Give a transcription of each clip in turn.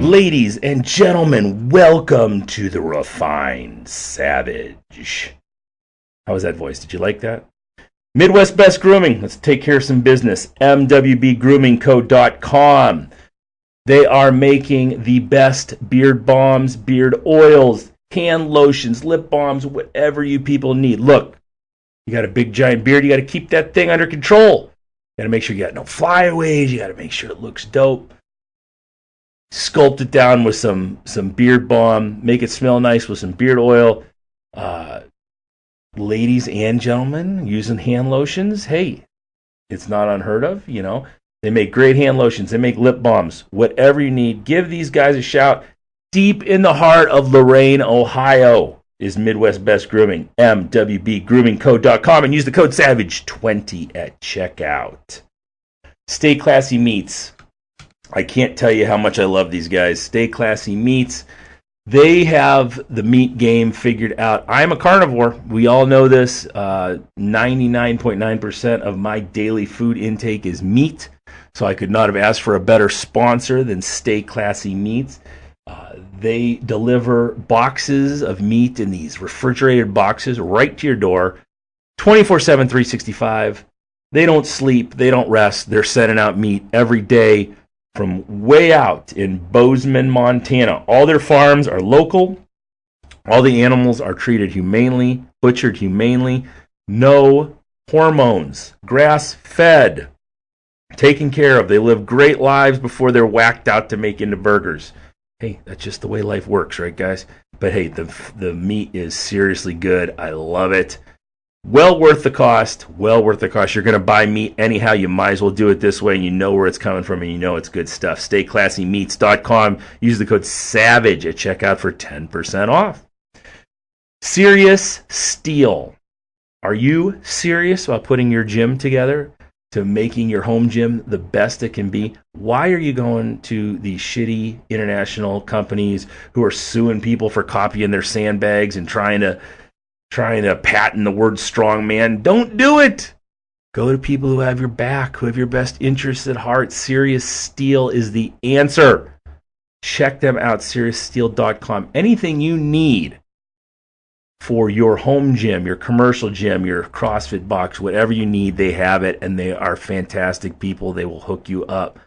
Ladies and gentlemen, welcome to the Refined Savage. How was that voice? Did you like that? Midwest Best Grooming. Let's take care of some business. MWBGroomingCo.com. They are making the best beard balms, beard oils, hand lotions, lip balms, whatever you people need. Look, you got a big giant beard. You got to keep that thing under control. You got to make sure you got no flyaways. You got to make sure it looks dope. Sculpt it down with some beard balm. Make it smell nice with some beard oil. Ladies and gentlemen, using hand lotions. Hey, it's not unheard of, you know. They make great hand lotions. They make lip balms. Whatever you need, give these guys a shout. Deep in the heart of Lorain, Ohio is Midwest Best Grooming. MWBGroomingCo.com and use the code SAVAGE20 at checkout. Stay Classy Meats. I can't tell you how much I love these guys. Stay Classy Meats. They have the meat game figured out. I'm a carnivore. We all know this. 99.9% of my daily food intake is meat. So I could not have asked for a better sponsor than Stay Classy Meats. They deliver boxes of meat in these refrigerated boxes right to your door, 24/7, 365. They don't sleep. They don't rest. They're sending out meat every day from way out in Bozeman, Montana. All their farms are local. All the animals are treated humanely, butchered humanely. No hormones. Grass-fed. Taken care of. They live great lives before they're whacked out to make into burgers. Hey, that's just the way life works, right, guys? But hey, the meat is seriously good. I love it. Well worth the cost. Well worth the cost. You're going to buy meat anyhow. You might as well do it this way. And you know where it's coming from, and you know it's good stuff. StayClassyMeats.com. Use the code SAVAGE at checkout for 10% off. Serious Steel. Are you serious about putting your gym together to making your home gym the best it can be? Why are you going to these shitty international companies who are suing people for copying their sandbags and trying to patent the word strongman? Don't do it. Go to people who have your back, who have your best interests at heart. Serious Steel is the answer. Check them out, SeriousSteel.com. Anything you need for your home gym, your commercial gym, your CrossFit box, whatever you need, they have it, and they are fantastic people. They will hook you up.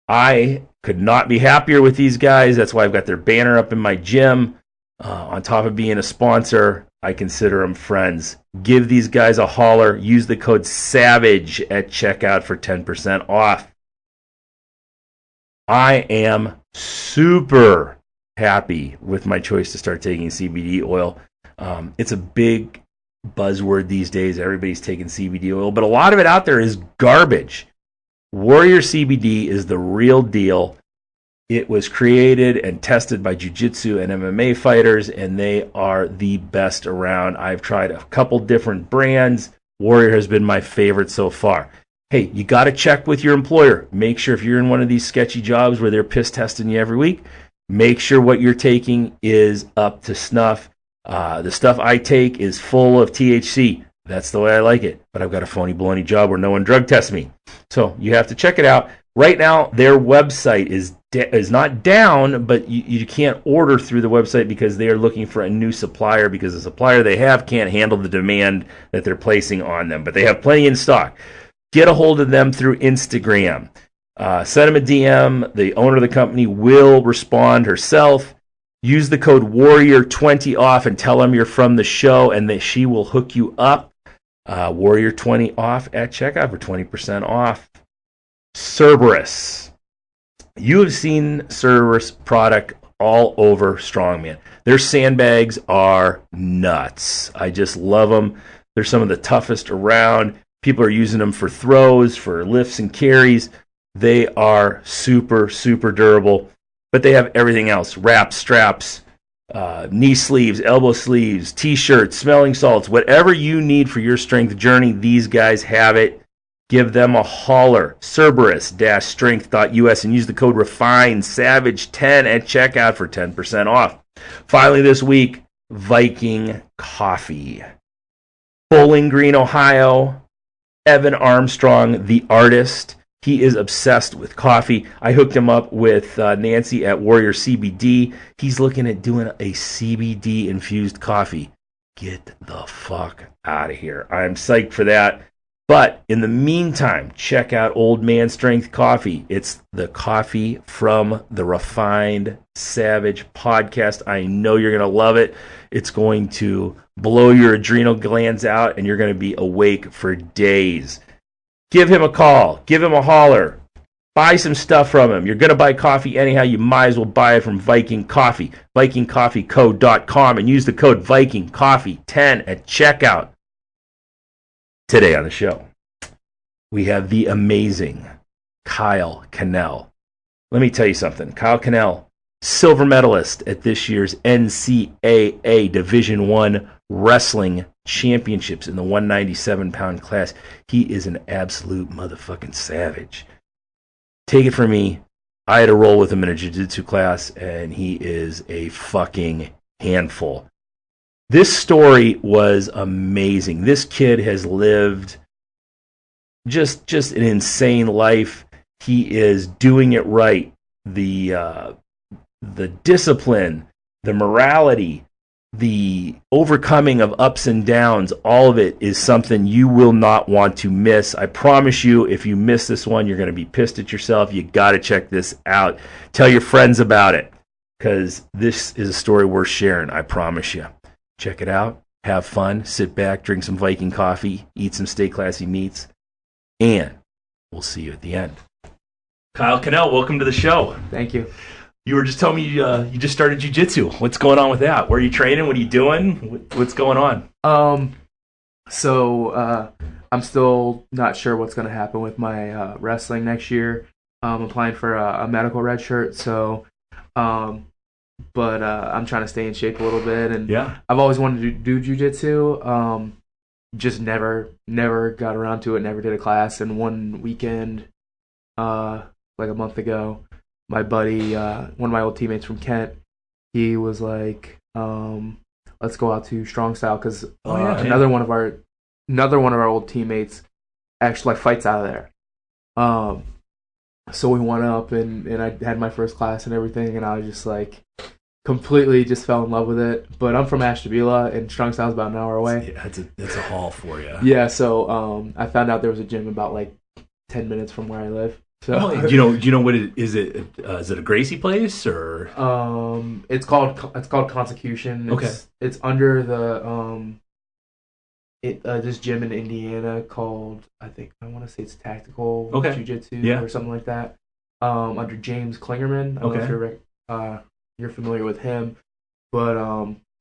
I could not be happier with these guys. That's why I've got their banner up in my gym. On top of being a sponsor, I consider them friends. Give these guys a holler. Use the code SAVAGE at checkout for 10% off. I am super happy with my choice to start taking CBD oil. It's a big buzzword these days. Everybody's taking CBD oil, but a lot of it out there is garbage. Warrior CBD is the real deal. It was created and tested by jiu-jitsu and MMA fighters, and they are the best around. I've tried a couple different brands. Warrior has been my favorite so far. Hey, you got to check with your employer. Make sure if you're in one of these sketchy jobs where they're piss testing you every week, make sure what you're taking is up to snuff. The stuff I take is full of THC. That's the way I like it. But I've got a phony baloney job where no one drug tests me. So you have to check it out. Right now, their website is not down, but you can't order through the website because they are looking for a new supplier because the supplier they have can't handle the demand that they're placing on them. But they have plenty in stock. Get a hold of them through Instagram. Send them a DM. The owner of the company will respond herself. Use the code WARRIOR20 off and tell them you're from the show, and that she will hook you up. WARRIOR20 off at checkout for 20% off. Cerberus. You have seen Cerberus product all over Strongman. Their sandbags are nuts. I just love them. They're some of the toughest around. People are using them for throws, for lifts and carries. They are super, super durable. But they have everything else. Wraps, straps, knee sleeves, elbow sleeves, t-shirts, smelling salts. Whatever you need for your strength journey, these guys have it. Give them a holler. Cerberus-strength.us and use the code REFINESAVAGE10 at checkout for 10% off. Finally this week, Viking Coffee. Bowling Green, Ohio. Evan Armstrong, the artist. He is obsessed with coffee. I hooked him up with Nancy at Warrior CBD. He's looking at doing a CBD infused coffee. Get the fuck out of here. I'm psyched for that. But in the meantime, check out Old Man Strength Coffee. It's the coffee from the Refined Savage podcast. I know you're going to love it. It's going to blow your adrenal glands out, and you're going to be awake for days. Give him a call. Give him a holler. Buy some stuff from him. You're going to buy coffee anyhow. You might as well buy it from Viking Coffee. VikingCoffeeCo.com, and use the code VikingCoffee10 at checkout. Today on the show, we have the amazing Kyle Conel. Let me tell you something. Kyle Conel, silver medalist at this year's NCAA Division I Wrestling Championships in the 197-pound class. He is an absolute motherfucking savage. Take it from me, I had to roll with him in a jiu-jitsu class, and he is a fucking handful. This story was amazing. This kid has lived just an insane life. He is doing it right. The discipline, the morality, the overcoming of ups and downs, all of it is something you will not want to miss. I promise you, if you miss this one, you're going to be pissed at yourself. You got to check this out. Tell your friends about it, because this is a story worth sharing. I promise you. Check it out. Have fun. Sit back, drink some Viking coffee, eat some Stay Classy meats, and we'll see you at the end. Kyle Conel, welcome to the show. Thank you. You were just telling me you just started jiu-jitsu. What's going on with that? Where are you training? What are you doing? What's going on? So I'm still not sure what's going to happen with my wrestling next year. I'm applying for a medical red shirt, so but I'm trying to stay in shape a little bit, and yeah. I've always wanted to do jiu-jitsu. Just never got around to it. Never did a class. And one weekend, like a month ago, my buddy, one of my old teammates from Kent, he was like, "Let's go out to Strong Style," because another one of our old teammates actually fights out of there. So we went up, and I had my first class and everything, and I was just like, completely just fell in love with it. But I'm from Ashtabula, and Strong Style's about an hour away. Yeah, it's a haul for you. Yeah, so I found out there was a gym about like 10 minutes from where I live. So do you know what it is? Is it a Gracie place or? It's called Consecution. It's under the this gym in Indiana called, I want to say it's Tactical Jiu-Jitsu or something like that. Under James Klingerman. I don't know if you're familiar with him, but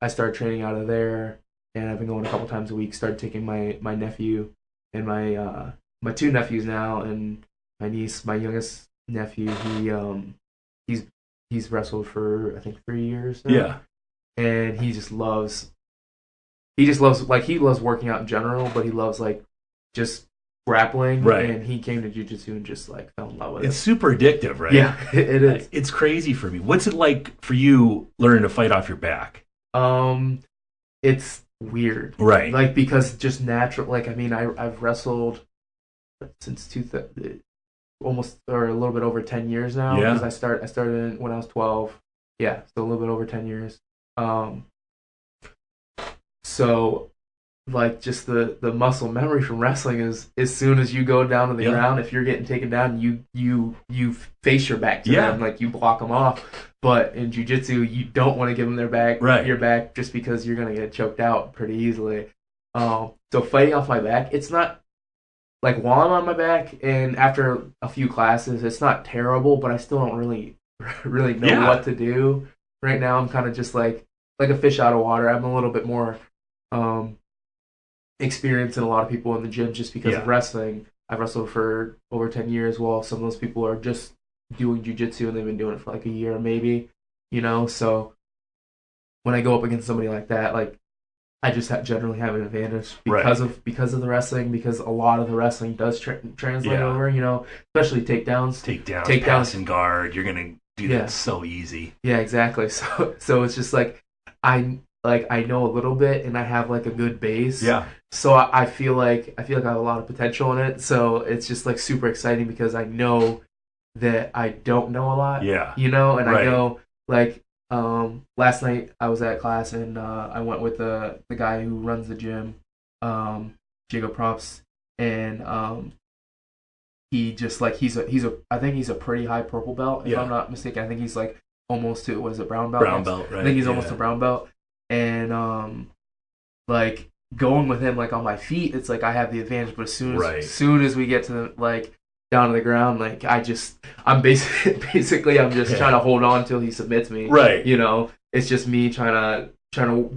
I started training out of there, and I've been going a couple times a week. Started taking my nephew and my two nephews now, and my niece, my youngest nephew. He's wrestled for I think 3 years now. Yeah, and he loves working out in general, but he loves like just grappling. Right. And he came to jiu-jitsu and just like fell in love with it. It's super addictive, right? Yeah, it is. It's crazy for me. What's it like for you learning to fight off your back? It's weird. Right. Like, because just natural, like, I mean, I've wrestled since almost, or a little bit over 10 years now. Yeah. Because I started when I was 12. Yeah, so a little bit over 10 years. So, like, just the muscle memory from wrestling is, as soon as you go down to the ground, if you're getting taken down, you face your back to them, like you block them off. But in jiu-jitsu, you don't want to give them your back, just because you're gonna get choked out pretty easily. So fighting off my back, it's not like while I'm on my back, and after a few classes, it's not terrible, but I still don't really know what to do right now. I'm kind of just like a fish out of water. I'm a little bit more experienced than a lot of people in the gym just because of wrestling. I've wrestled for over 10 years, while some of those people are just doing jiu-jitsu and they've been doing it for like a year maybe, so when I go up against somebody like that, like, I just generally have an advantage because of the wrestling, because a lot of the wrestling does translate over, especially takedowns, pass and guard. You're gonna do that so easy. Yeah, exactly. So it's just like I like I know a little bit and I have like a good base. Yeah. So I feel like I have a lot of potential in it. So it's just like super exciting because I know that I don't know a lot. Yeah. You know, and Right. I know like last night I was at class and I went with the guy who runs the gym, Jacob Props, and he just like he's a I think he's a pretty high purple belt if I'm not mistaken. I think he's like almost to what is it, brown belt? Brown belt, right? I think he's almost a brown belt, and like going with him like on my feet, it's like I have the advantage. But as soon as we get to the, like down to the ground, like I'm basically I'm just trying to hold on till he submits me. Right. You know, it's just me trying to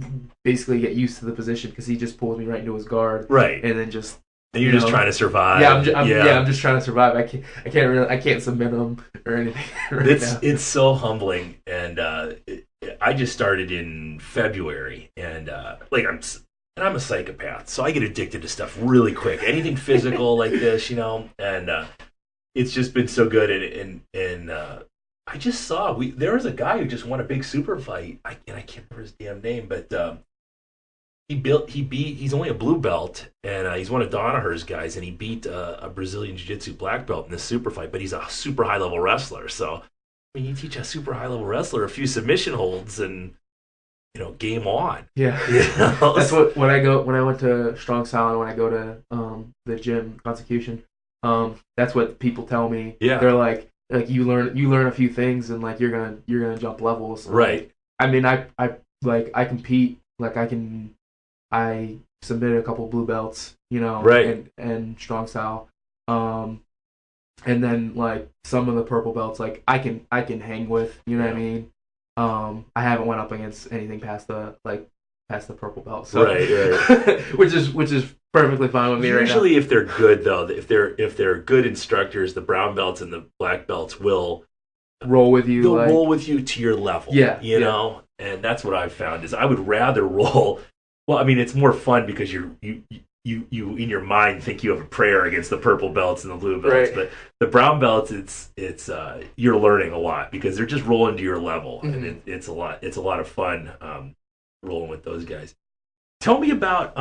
basically get used to the position because he just pulls me right into his guard. Right. And then just. And you're just trying to survive. Yeah, I'm just trying to survive. I can't submit him or anything. It's so humbling, and I just started in February, and I'm a psychopath, so I get addicted to stuff really quick. Anything physical like this, you know, and it's just been so good. And I just saw there was a guy who just won a big super fight. I can't remember his damn name, but. He's only a blue belt, and he's one of Donaher's guys, and he beat a Brazilian Jiu-Jitsu black belt in this super fight, but he's a super high-level wrestler. So, I mean, you teach a super high-level wrestler a few submission holds, and, you know, game on. Yeah. You know? That's when I went to Strong Style and when I go to the gym, Consecution, that's what people tell me. Yeah. They're like you learn a few things, and, like, you're gonna jump levels. Right. I mean, I compete, like, I submitted a couple blue belts, you know, right, and Strong Style, and then like some of the purple belts, like I can hang with, you know what I mean. I haven't went up against anything past the purple belt, so right. which is perfectly fine with me right now. Usually, if they're good though, if they're good instructors, the brown belts and the black belts will roll with you. They'll roll with you to your level. Yeah, you know, and that's what I've found is I would rather roll. Well, I mean, it's more fun because you in your mind think you have a prayer against the purple belts and the blue belts, right. But the brown belts, it's you're learning a lot because they're just rolling to your level, and it's a lot of fun rolling with those guys. Tell me about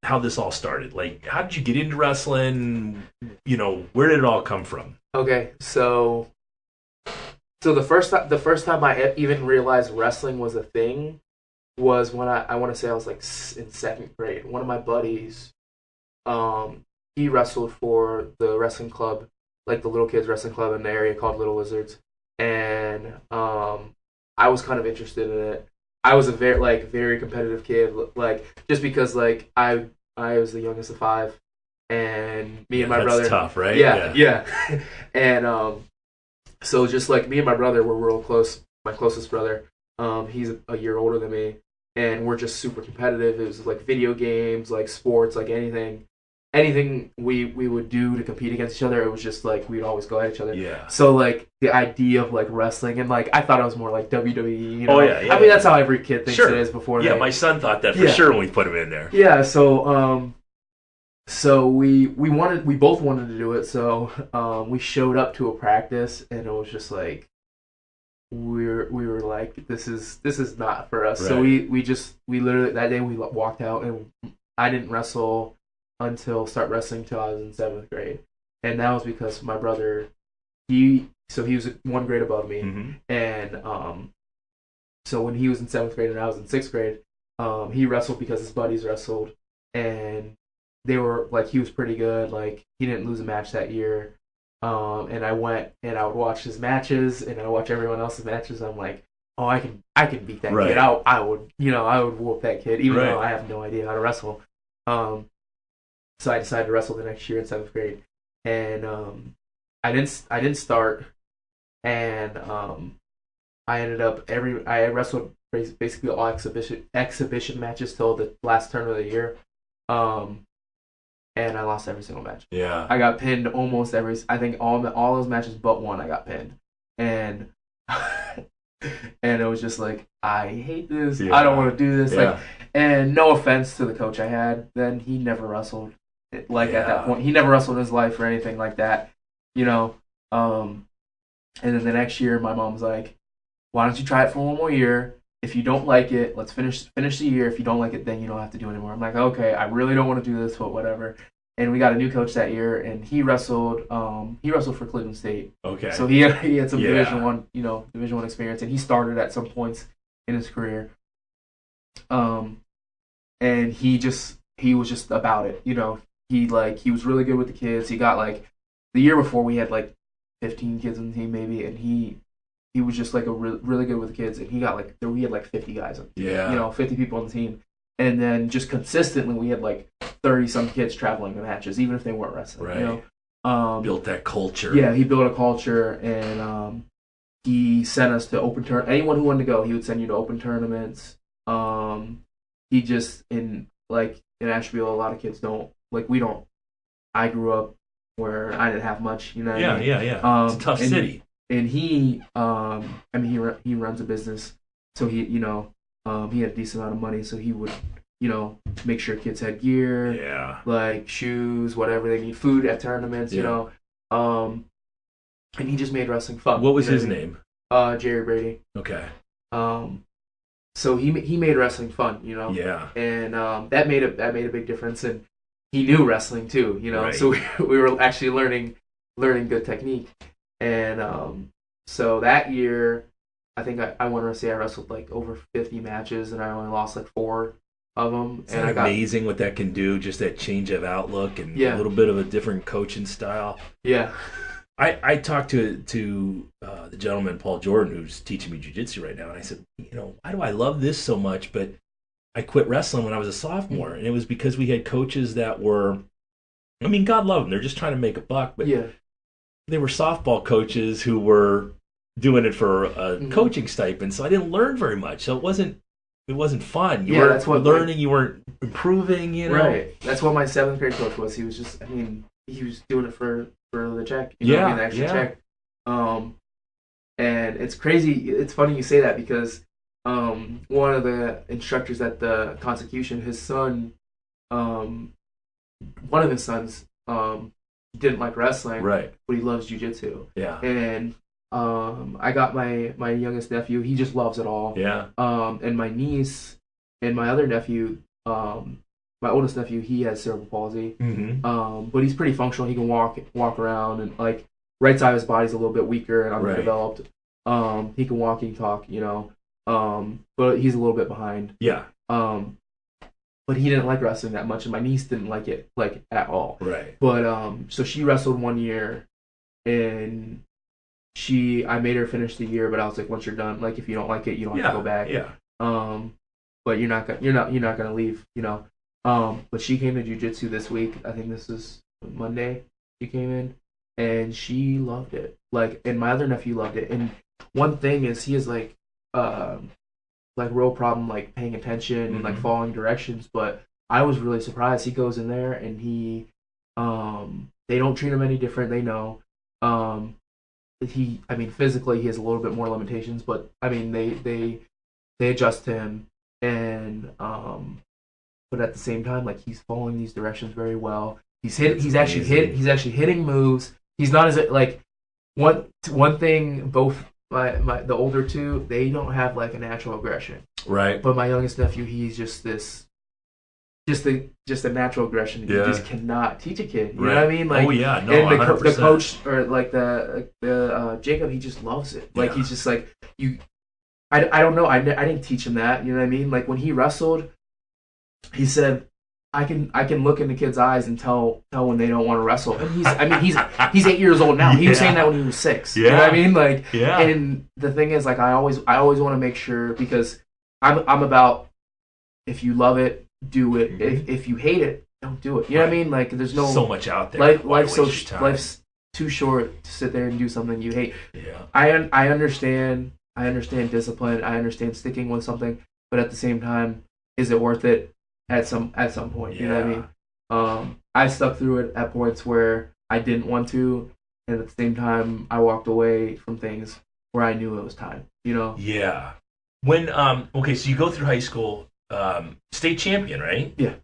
how this all started. Like, how did you get into wrestling? You know, where did it all come from? Okay, so the first time I even realized wrestling was a thing was when I want to say I was like in second grade. One of my buddies, he wrestled for the wrestling club, like the little kids wrestling club in the area called Little Lizards, and I was kind of interested in it. I was a very competitive kid, like just because like I was the youngest of 5, and me and my brother. That's tough, right? Yeah. And so just like me and my brother were real close. My closest brother, he's a year older than me, and we're just super competitive. It was like video games, like sports, like anything we would do to compete against each other. It was just like we'd always go at each other. Yeah. So like the idea of like wrestling, and like I thought it was more like WWE. You know? Oh yeah. I mean that's how every kid thinks it is before. Yeah, my son thought that for sure when we put him in there. Yeah. So we both wanted to do it. So we showed up to a practice, and it was just like we were like this is not for us. Right. So we literally that day we walked out, and I didn't wrestle start wrestling until I was in 7th grade, and that was because my brother he was 1 grade above me, and so when he was in 7th grade and I was in 6th grade, he wrestled because his buddies wrestled, and they were like he was pretty good. Like he didn't lose a match that year, and I went and I would watch his matches, and I would watch everyone else's matches. I'm like, oh, I can beat that kid. I would whoop that kid, even though I have no idea how to wrestle. So I decided to wrestle the next year in 7th grade, and I didn't start, and I ended up I wrestled basically all exhibition matches till the last turn of the year, and I lost every single match. Yeah, I got pinned almost every. I think all those matches but one I got pinned, and and it was just like I hate this. Yeah. I don't want to do this. Yeah. Like, and no offense to the coach I had, then he never wrestled. At that point, he never wrestled in his life or anything like that, you know. And then the next year, my mom's like, "Why don't you try it for one more year? if you don't like it, let's finish the year. If you don't like it, then you don't have to do it anymore. I'm like, okay, I really don't want to do this, but whatever. And we got a new coach that year, and he wrestled for Cleveland State. Okay. So he had some Division One experience, and he started at some points in his career. And he was just about it, He was really good with the kids. He got the year before we had 15 kids on the team maybe, and he was just really good with the kids, and he had 50 guys on the team, 50 people on the team, and then just consistently we had 30 some kids traveling to matches, even if they weren't wrestling. Right. Built that culture. Yeah, he built a culture, and he sent us to open tournaments. Anyone who wanted to go, he would send you to open tournaments. He just in Asheville, a lot of kids don't we don't. I grew up where I didn't have much, Yeah. It's a tough city. And he, he runs a business, so he had a decent amount of money, so he would, make sure kids had gear, shoes, whatever they need, food at tournaments, and he just made wrestling fun. What was his name? Jerry Brady. Okay. So he made wrestling fun, Yeah. and that made a big difference, and he knew wrestling too, Right. So we were actually learning good technique. And so that year, I think I want to say I wrestled over 50 matches, and I only lost 4 of them. It's amazing what that can do, just that change of outlook and a little bit of a different coaching style. Yeah. I talked to the gentleman, Paul Jordan, who's teaching me jiu-jitsu right now, and I said, why do I love this so much? But I quit wrestling when I was a sophomore, and it was because we had coaches that were, God love them, they're just trying to make a buck, but they were softball coaches who were doing it for a coaching stipend, so I didn't learn very much. So it wasn't fun. You weren't learning, you weren't improving, Right. That's what my 7th grade coach was. He was just, he was doing it for the check, the extra check. And it's crazy. It's funny you say that because one of the instructors at the Consecution, his son, one of his sons, didn't like wrestling, right? But he loves jiu-jitsu. Yeah. And I got my youngest nephew. He just loves it all. Yeah. And my niece and my other nephew, my oldest nephew, he has cerebral palsy. Mm-hmm. But he's pretty functional. He can walk around, and right side of his body's a little bit weaker and underdeveloped. He can walk, he can talk, but he's a little bit behind. Yeah. But he didn't like wrestling that much, and my niece didn't like it at all. Right. But so she wrestled one year, and I made her finish the year, but I was like, once you're done, if you don't like it, you don't have to go back. Yeah. But you're not gonna leave, But she came to jiu-jitsu this week. I think this is Monday. She came in, and she loved it. And my other nephew loved it. And one thing is, he has real problem paying attention and following directions. But I was really surprised. He goes in there, and he they don't treat him any different. They know. Physically he has a little bit more limitations, but they adjust to him, and but at the same time, he's following these directions very well. He's actually hitting moves. He's not as one thing. Both the older two, they don't have a natural aggression. Right. But my youngest nephew, he's just a natural aggression. You just cannot teach a kid. You know what I mean? Oh yeah, no. And the 100%. coach or the Jacob, he just loves it. He's just you. I don't know. I didn't teach him that. You know what I mean? When he wrestled, he said, I can look in the kid's eyes and tell when they don't want to wrestle. And he's 8 years old now. He was saying that when he was 6. Yeah. You know what I mean? Yeah. And the thing is, I always want to make sure, because I'm about, if you love it, do it. Mm-hmm. If you hate it, don't do it. You know what I mean? There's so much out there. Life's too short to sit there and do something you hate. Yeah. I understand discipline. I understand sticking with something, but at the same time, is it worth it at some point? You know what I mean? I stuck through it at points where I didn't want to, and at the same time, I walked away from things where I knew it was time. Yeah. When okay, so you go through high school, state champion, right? Yeah.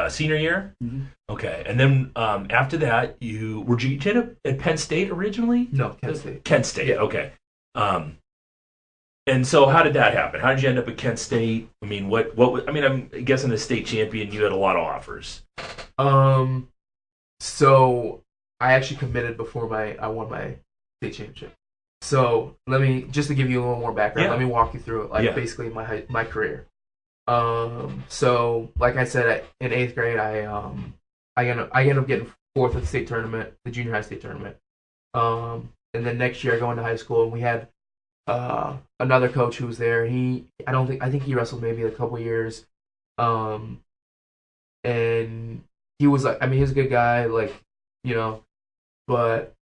Senior year? Mm-hmm. Okay. And then after that, you at Penn State originally? No, Kent State. Kent State. Yeah. Okay. And so, how did that happen? How did you end up at Kent State? I mean, I mean, I'm guessing as state champion, you had a lot of offers. So I actually committed before I won my state championship. So let me just to give you a little more background. Yeah. Let me walk you through it, basically my career. So like I said, in 8th grade, I ended up getting 4th at the state tournament, the junior high state tournament. And then next year I go into high school, and we had another coach who was there. I think he wrestled maybe a couple years. And he was like, I mean, he was a good guy, like, but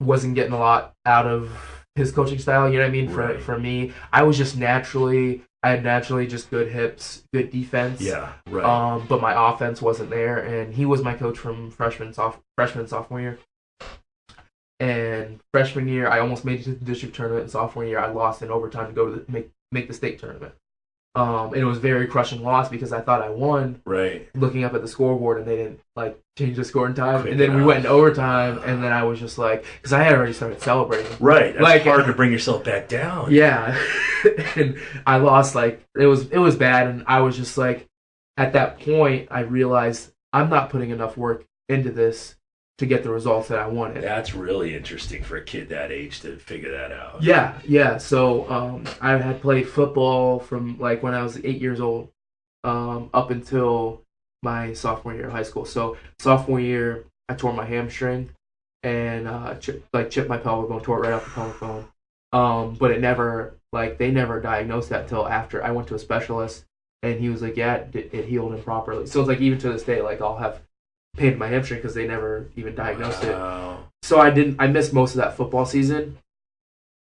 wasn't getting a lot out of his coaching style. You know what I mean? Right. For me, I had naturally just good hips, good defense. Yeah, right. But my offense wasn't there, and he was my coach from freshman, sophomore year. And freshman year, I almost made it to the district tournament. And sophomore year, I lost in overtime to go to make the state tournament. And it was a very crushing loss because I thought I won. Right. Looking up at the scoreboard, and they didn't change the scoring time. And then we went into overtime, and then I was just because I had already started celebrating. Right. That's hard to bring yourself back down. Yeah. And I lost. It was bad, and I was just at that point, I realized I'm not putting enough work into this to get the results that I wanted. That's really interesting for a kid that age to figure that out. Yeah. So I had played football from when I was 8 years old up until my sophomore year of high school. So sophomore year, I tore my hamstring and chipped my pelvic bone, tore it right off the pelvic bone. But it never they never diagnosed that till after I went to a specialist, and he was like, yeah, it healed improperly. So it's even to this day, I'll have pain in my hamstring because they never even diagnosed it. So I missed most of that football season,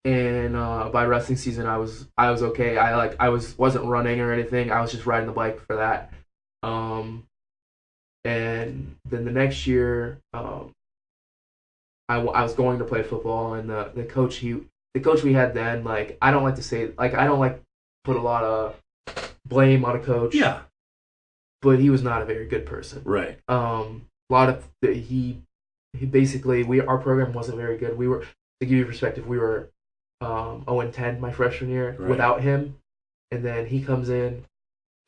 and by wrestling season I was okay. I wasn't running or anything. I was just riding the bike for that. And then the next year, I was going to play football, and the coach we had then, I don't like to say I don't like put a lot of blame on a coach. Yeah. But he was not a very good person. Right. A lot of he basically our program wasn't very good. We were, to give you perspective, we were 0-10 my freshman year without him, and then he comes in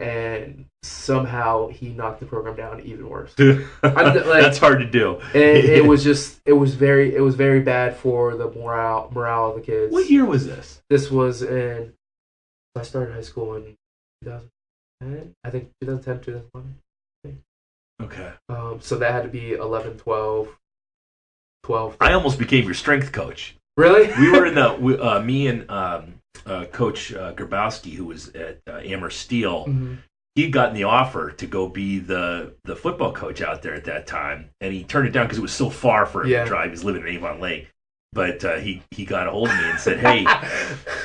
and somehow he knocked the program down even worse. That's hard to do. And it was very bad for the morale of the kids. What year was this? This was I started high school in 2010. I think 2010, 2011. Okay. So that had to be 11, 12. I almost became your strength coach. Really? We were in the me and Coach Grabowski, who was at Amherst Steel. Mm-hmm. He'd gotten the offer to go be the football coach out there at that time, and he turned it down because it was so far for him to drive. He was living in Avon Lake. But he got a hold of me and said, hey,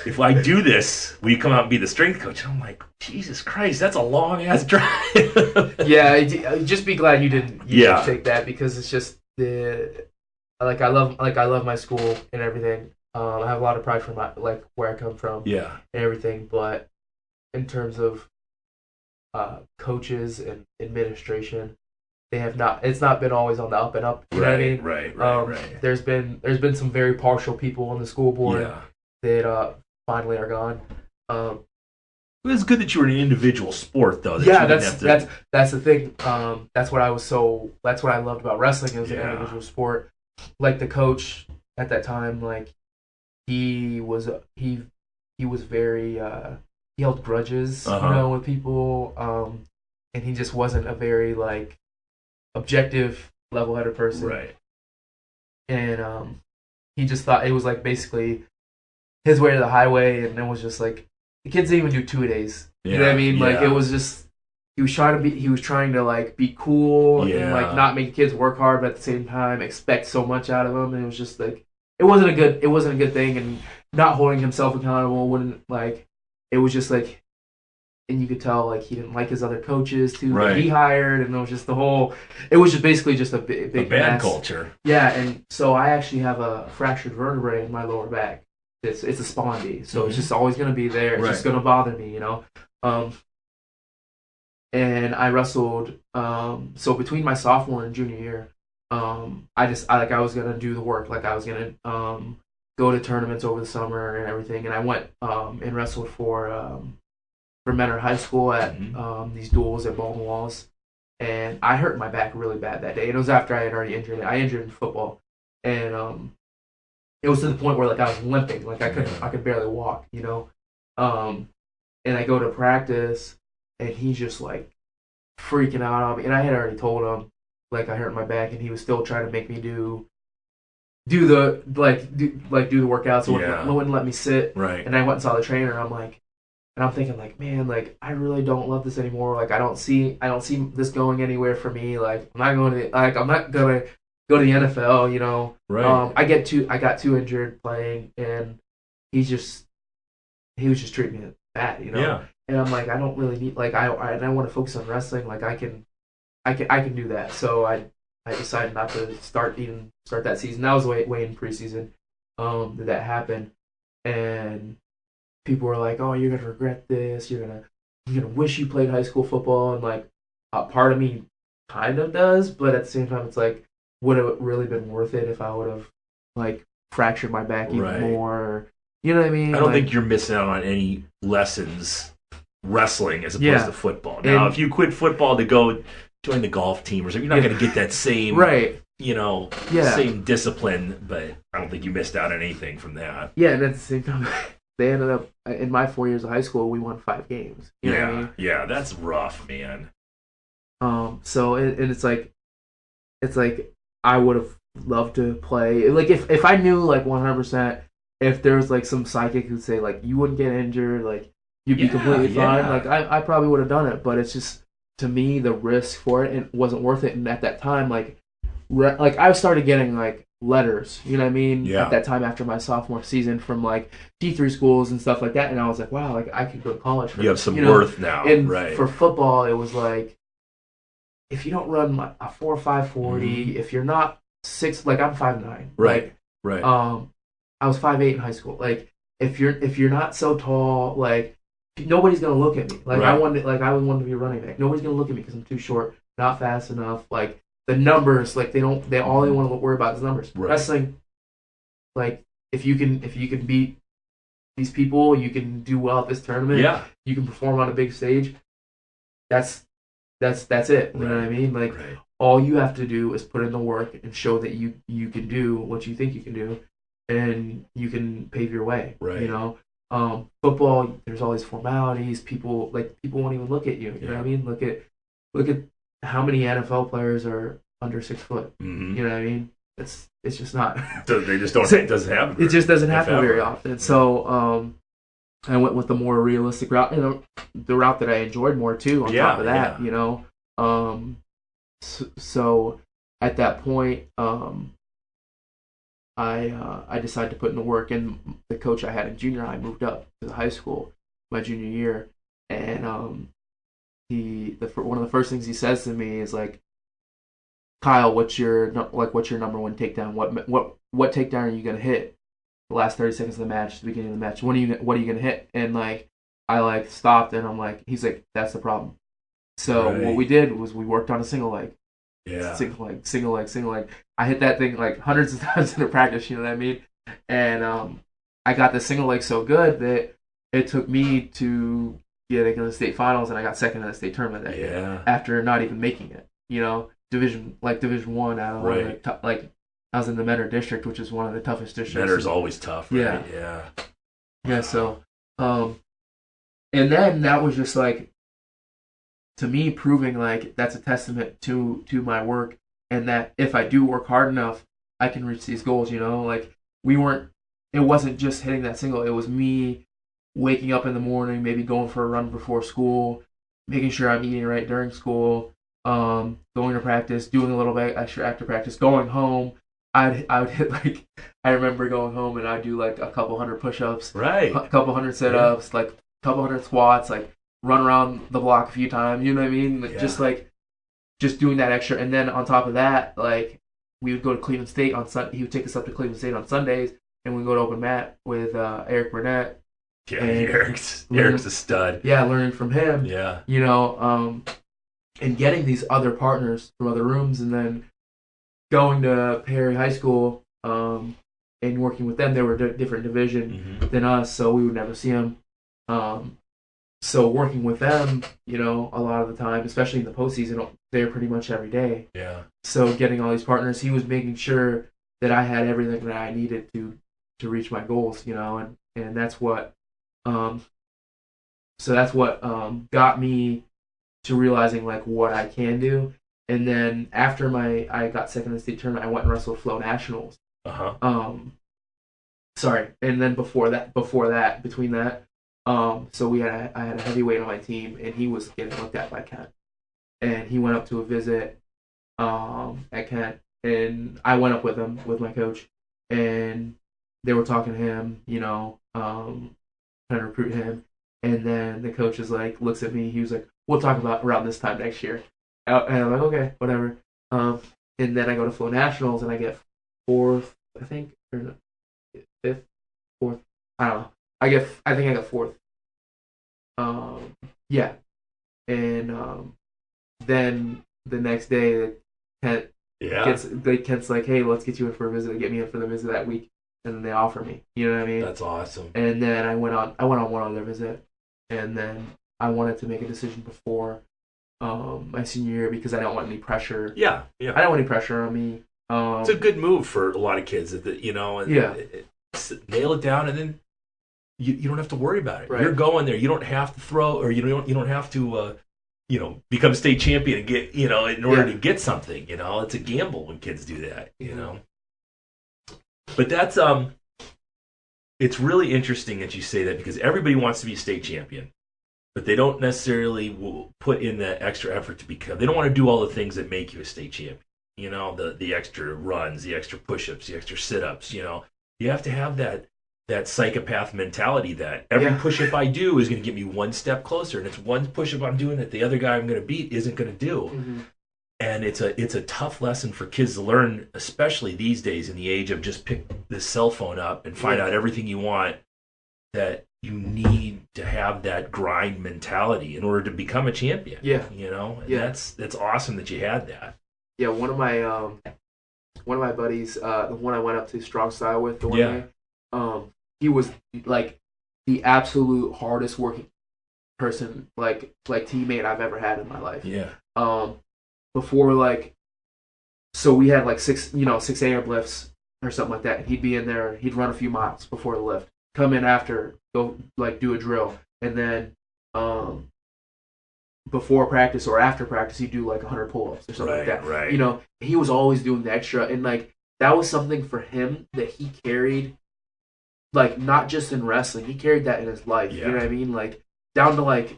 if I do this, will you come out and be the strength coach? And I'm like, Jesus Christ, that's a long-ass drive. Yeah, just be glad you didn't take that, because it's just I love my school and everything. I have a lot of pride for where I come from and everything. But in terms of coaches and administration, it's not been always on the up and up. You know what I mean? Right. There's been some very partial people on the school board that finally are gone. It's good that you were in an individual sport, though. That's the thing. That's what I loved about wrestling. It was an individual sport. The coach at that time, he was very he held grudges, with people, and he just wasn't a very objective, level-headed person. Right. And he just thought it was basically his way to the highway, and it was just the kids didn't even do 2-a-days. You know what I mean? It was just he was trying to be cool and not make kids work hard, but at the same time expect so much out of them. And it was just it wasn't a good thing, and not holding himself accountable wouldn't it was just and you could tell he didn't like his other coaches too that he hired, and it was just it was just basically just a big bad mess. Culture. Yeah, and so I actually have a fractured vertebrae in my lower back. It's a spondy, so it's just always going to be there. It's just going to bother me, and I wrestled. So between my sophomore and junior year, I was going to do the work. I was going to go to tournaments over the summer and everything. And I went and wrestled for Menor High School at these duels at Ball and Walls. And I hurt my back really bad that day. And it was after I had already injured it. I injured it in football. And it was to the point where like I was limping. Like I could barely walk, you know? And I go to practice and he's just like freaking out on me. And I had already told him like I hurt my back, and he was still trying to make me do the workouts. So wouldn't let me sit. Right. And I went and saw the trainer. And I'm thinking like, man, like I really don't love this anymore. Like I don't see this going anywhere for me. Like I'm not gonna go to the NFL. You know. Right. I got too injured playing, and he was just treating me bad. You know. Yeah. And I'm like, I don't really need like I want to focus on wrestling. Like I can do that. So I decided not to start that season. That was way in preseason that happened, and people were like, "Oh, you're gonna regret this. You're gonna wish you played high school football." And like, part of me kind of does, but at the same time, it's like, would it really been worth it if I would have like fractured my back even more? You know what I mean? I don't think you're missing out on any lessons wrestling as opposed to football. Now, if you quit football to go join the golf team or something, you're not going to get that same same discipline. But I don't think you missed out on anything from that. Yeah, and at the same time, they ended up in my 4 years of high school. We won 5 games. You know what I mean? Yeah, that's rough, man. So it's like I would have loved to play. Like if I knew like 100%, if there was like some psychic who'd say like you wouldn't get injured, like you'd be completely fine. Like I probably would have done it, but it's just to me the risk for it wasn't worth it. And at that time, like I started getting like letters, you know what I mean? Yeah. At that time after my sophomore season from like D3 schools and stuff like that, and I was like, wow, like I could go to college. You have some worth now, and right? For football, it was like if you don't run a 4.5 40, if you're not 6, like I'm 5'9", right? I was 5'8" in high school. Like if you're not so tall, like nobody's gonna look at me. Like I would want to be a running back. Nobody's gonna look at me because I'm too short, not fast enough. Like the numbers, like all they want to worry about is numbers. Right. Wrestling, like if you can beat these people, you can do well at this tournament. Yeah. You can perform on a big stage. That's it. You know what I mean? Like all you have to do is put in the work and show that you can do what you think you can do, and you can pave your way. Right. You know. Football, there's all these formalities. People won't even look at you. You know what I mean? Look at how many NFL players are under 6 foot. Mm-hmm. You know what I mean? It's just not. They just don't. It doesn't happen. It just doesn't happen very often. So I went with the more realistic route, the route that I enjoyed more too. On top of that, you know. So at that point, I decided to put in the work, and the coach I had in junior high moved up to the high school my junior year, and one of the first things he says to me is like, Kyle, what's your number one takedown? What takedown are you gonna hit? The last 30 seconds of the match, the beginning of the match. What are you gonna hit? And like I like stopped, and I'm like, he's like, that's the problem. So what we did was we worked on a single leg. Yeah. Single leg. I hit that thing like hundreds of times in a practice, you know what I mean? And I got the single leg so good that it took me to getting to the state finals, and I got second in the state tournament that year after not even making it. You know, Division 1 out of one of the like I was in the Menor district, which is one of the toughest districts. Menor's always tough, right? Yeah. So, and then that was just like, to me, proving like that's a testament to my work, and that if I do work hard enough, I can reach these goals. You know, like it wasn't just hitting that single. It was me waking up in the morning, maybe going for a run before school, making sure I'm eating right during school, going to practice, doing a little bit extra after practice, going home. I would hit like, I remember going home and I'd do like a couple hundred push-ups, a couple hundred sit-ups, like a couple hundred squats, like run around the block a few times, you know what I mean? Just doing that extra. And then on top of that, like we would go to Cleveland State on Sunday. He would take us up to Cleveland State on Sundays, and we'd go to open mat with Eric Burnett. Yeah, Eric's a stud. Yeah, learning from him. Yeah. You know, and getting these other partners from other rooms, and then going to Perry High School, and working with them, they were a different division than us, so we would never see them. So working with them, you know, a lot of the time, especially in the postseason, they're pretty much every day. Yeah. So getting all these partners, he was making sure that I had everything that I needed to reach my goals, you know, and that's what got me to realizing like what I can do. And then after I got second in the state tournament, I went and wrestled Flow Nationals. And then between that, so I had a heavyweight on my team, and he was getting looked at by Kent, and he went up to a visit at Kent, and I went up with him with my coach, and they were talking to him, you know, trying to recruit him, and then the coach is like, looks at me, he was like, we'll talk about around this time next year, and I'm like, okay, whatever. And then I go to Flow Nationals, and I get fourth, I think, or no, fifth, fourth, I don't know. I think I got fourth. Yeah. And then the next day, Kent's like, hey, let's get you in for a visit. Get me in for the visit that week. And then they offer me. You know what I mean? That's awesome. And then I went on one other visit. And then I wanted to make a decision before my senior year because I don't want any pressure. Yeah. I don't want any pressure on me. It's a good move for a lot of kids, you know. And nail it down, and then you don't have to worry about it. Right. You're going there. You don't have to throw, or you don't have to become state champion and get, you know, in order to get something. You know, it's a gamble when kids do that. You know, but that's it's really interesting that you say that, because everybody wants to be state champion, but they don't necessarily will put in that extra effort to become. They don't want to do all the things that make you a state champion. You know, the extra runs, the extra push-ups, the extra sit-ups. You know, you have to have that psychopath mentality that every push-up I do is going to get me one step closer, and it's one push-up I'm doing that the other guy I'm going to beat isn't going to do. And it's a tough lesson for kids to learn, especially these days in the age of just pick this cell phone up and find out everything you want, that you need to have that grind mentality in order to become a champion. You know, and that's awesome that you had that. Yeah, one of my buddies, the one I went up to Strong Style with the one day, he was like the absolute hardest working person, like teammate I've ever had in my life. Before, like, so we had like 6 AM lifts or something like that, and he'd be in there, he'd run a few miles before the lift, come in after, go like do a drill, and then before practice or after practice he'd do like 100 pull-ups or something like that. You know, he was always doing the extra, and like that was something for him that he carried, like not just in wrestling, he carried that in his life. You know what I mean? Like down to like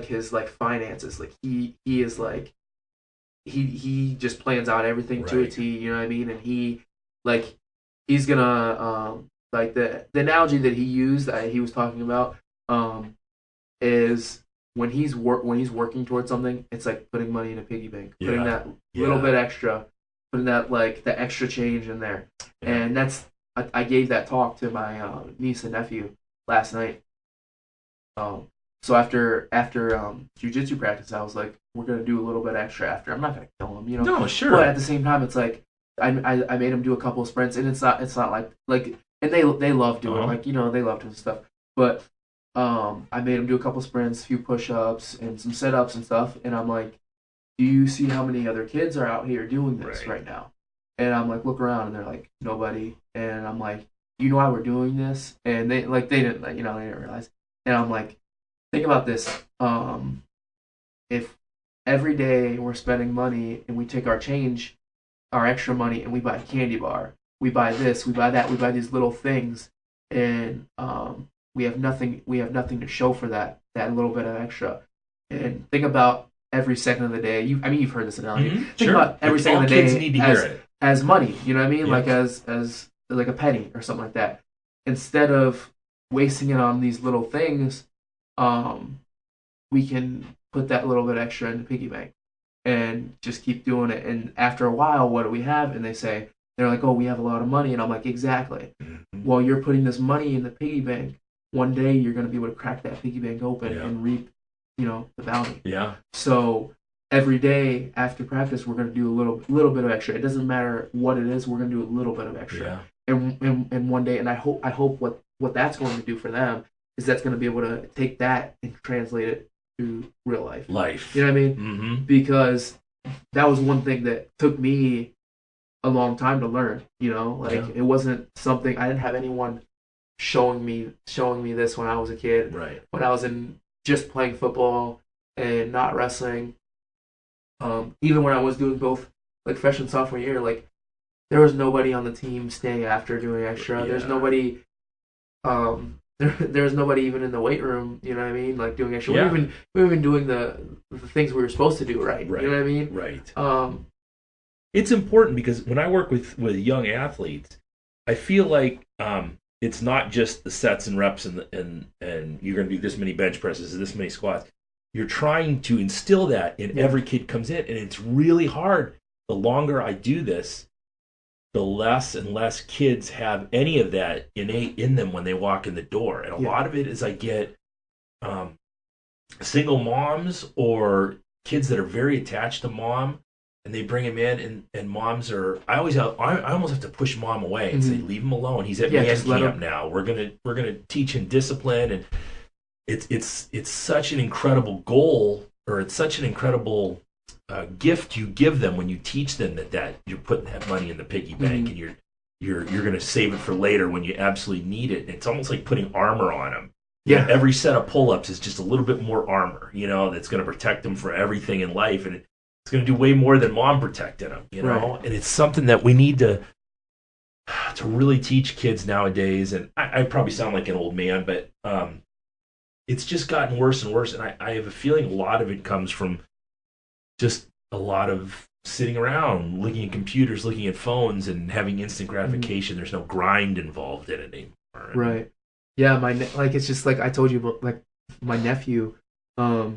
his like finances. Like he is like he just plans out everything to a T, you know what I mean? And he's gonna like the analogy that he used that he was talking about is when he's working towards something, it's like putting money in a piggy bank, putting that little bit extra, putting that like the extra change in there. And that's I gave that talk to my niece and nephew last night. So after jiu-jitsu practice, I was like, we're gonna do a little bit extra after. I'm not gonna kill him, you know. No, sure. But at the same time, it's like I made him do a couple of sprints, and it's not like and they love doing like, you know, they love doing stuff. But I made him do a couple sprints, a few push-ups, and some sit-ups and stuff. And I'm like, do you see how many other kids are out here doing this right now? And I'm like, look around, and they're like, nobody. And I'm like, you know why we're doing this? And they didn't realize. And I'm like, think about this. If every day we're spending money and we take our change, our extra money, and we buy a candy bar, we buy this, we buy that, we buy these little things, and we have nothing to show for that little bit of extra. And think about every second of the day. You've heard this analogy. Think about every second of the day as money. You know what I mean? Like as like a penny or something like that. Instead of wasting it on these little things, we can put that little bit extra in the piggy bank and just keep doing it. And after a while, what do we have? And they're like, oh, we have a lot of money. And I'm like, exactly. Well, you're putting this money in the piggy bank. One day you're going to be able to crack that piggy bank open and reap, you know, the bounty. So every day after practice, we're going to do a little bit of extra. It doesn't matter what it is. We're going to do a little bit of extra. and one day, and I hope what that's going to do for them is that's going to be able to take that and translate it to real life. You know what I mean? Mm-hmm. Because that was one thing that took me a long time to learn. You know, like it wasn't something I didn't have anyone showing me this when I was a kid. Right. When I was just playing football and not wrestling. Even when I was doing both, like freshman sophomore year, like there was nobody on the team staying after doing extra. There's nobody. There was nobody even in the weight room. You know what I mean? Like doing extra. We were even doing the things we were supposed to do. Right. You know what I mean? Right. It's important because when I work with young athletes, I feel like it's not just the sets and reps and you're going to do this many bench presses, this many squats. You're trying to instill that in every kid comes in, and it's really hard. The longer I do this, the less and less kids have any of that innate in them when they walk in the door. And a lot of it is I get single moms or kids that are very attached to mom, and they bring him in, and moms are. I almost have to push mom away and say, leave him alone. He's at man camp now. We're gonna teach him discipline, and it's such an incredible goal, or it's such an incredible gift you give them when you teach them that you're putting that money in the piggy bank, and you're going to save it for later when you absolutely need it. And it's almost like putting armor on them. Yeah. Every set of pull-ups is just a little bit more armor, that's going to protect them for everything in life, and it's going to do way more than mom protecting them, And it's something that we need to really teach kids nowadays. And I probably sound like an old man, but it's just gotten worse and worse. And I have a feeling a lot of it comes from just a lot of sitting around, looking at computers, looking at phones, and having instant gratification. There's no grind involved in it anymore. Right. Yeah, it's just like I told you about, like my nephew. I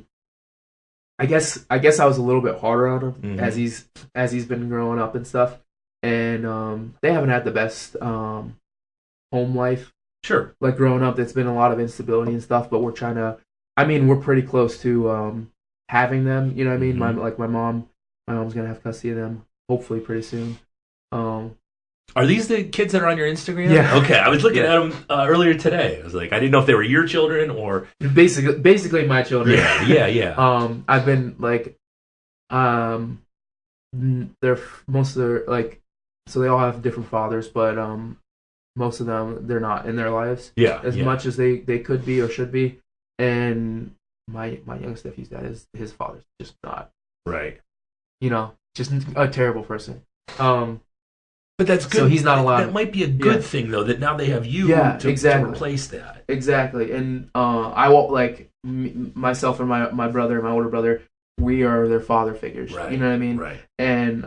guess I was a little bit harder on him as he's been growing up and stuff. And they haven't had the best home life. Sure. Like growing up, there's been a lot of instability and stuff, but we're trying to. I mean, we're pretty close to having them. You know what I mean? My mom's gonna have custody of them hopefully pretty soon. Are these the kids that are on your Instagram? Yeah. Okay, I was looking at them earlier today. I was like, I didn't know if they were your children or basically my children. Yeah. I've been like, they're most of their like, so they all have different fathers, but most of them they're not in their lives. As much as they could be or should be, and my youngest nephew's dad is his father's just not right. Just a terrible person. But that's good. So he's not allowed. That might be a good thing, though, that now they have you to replace that. Exactly. And I won't, like, myself and my brother, my older brother, we are their father figures. Right. You know what I mean? Right. And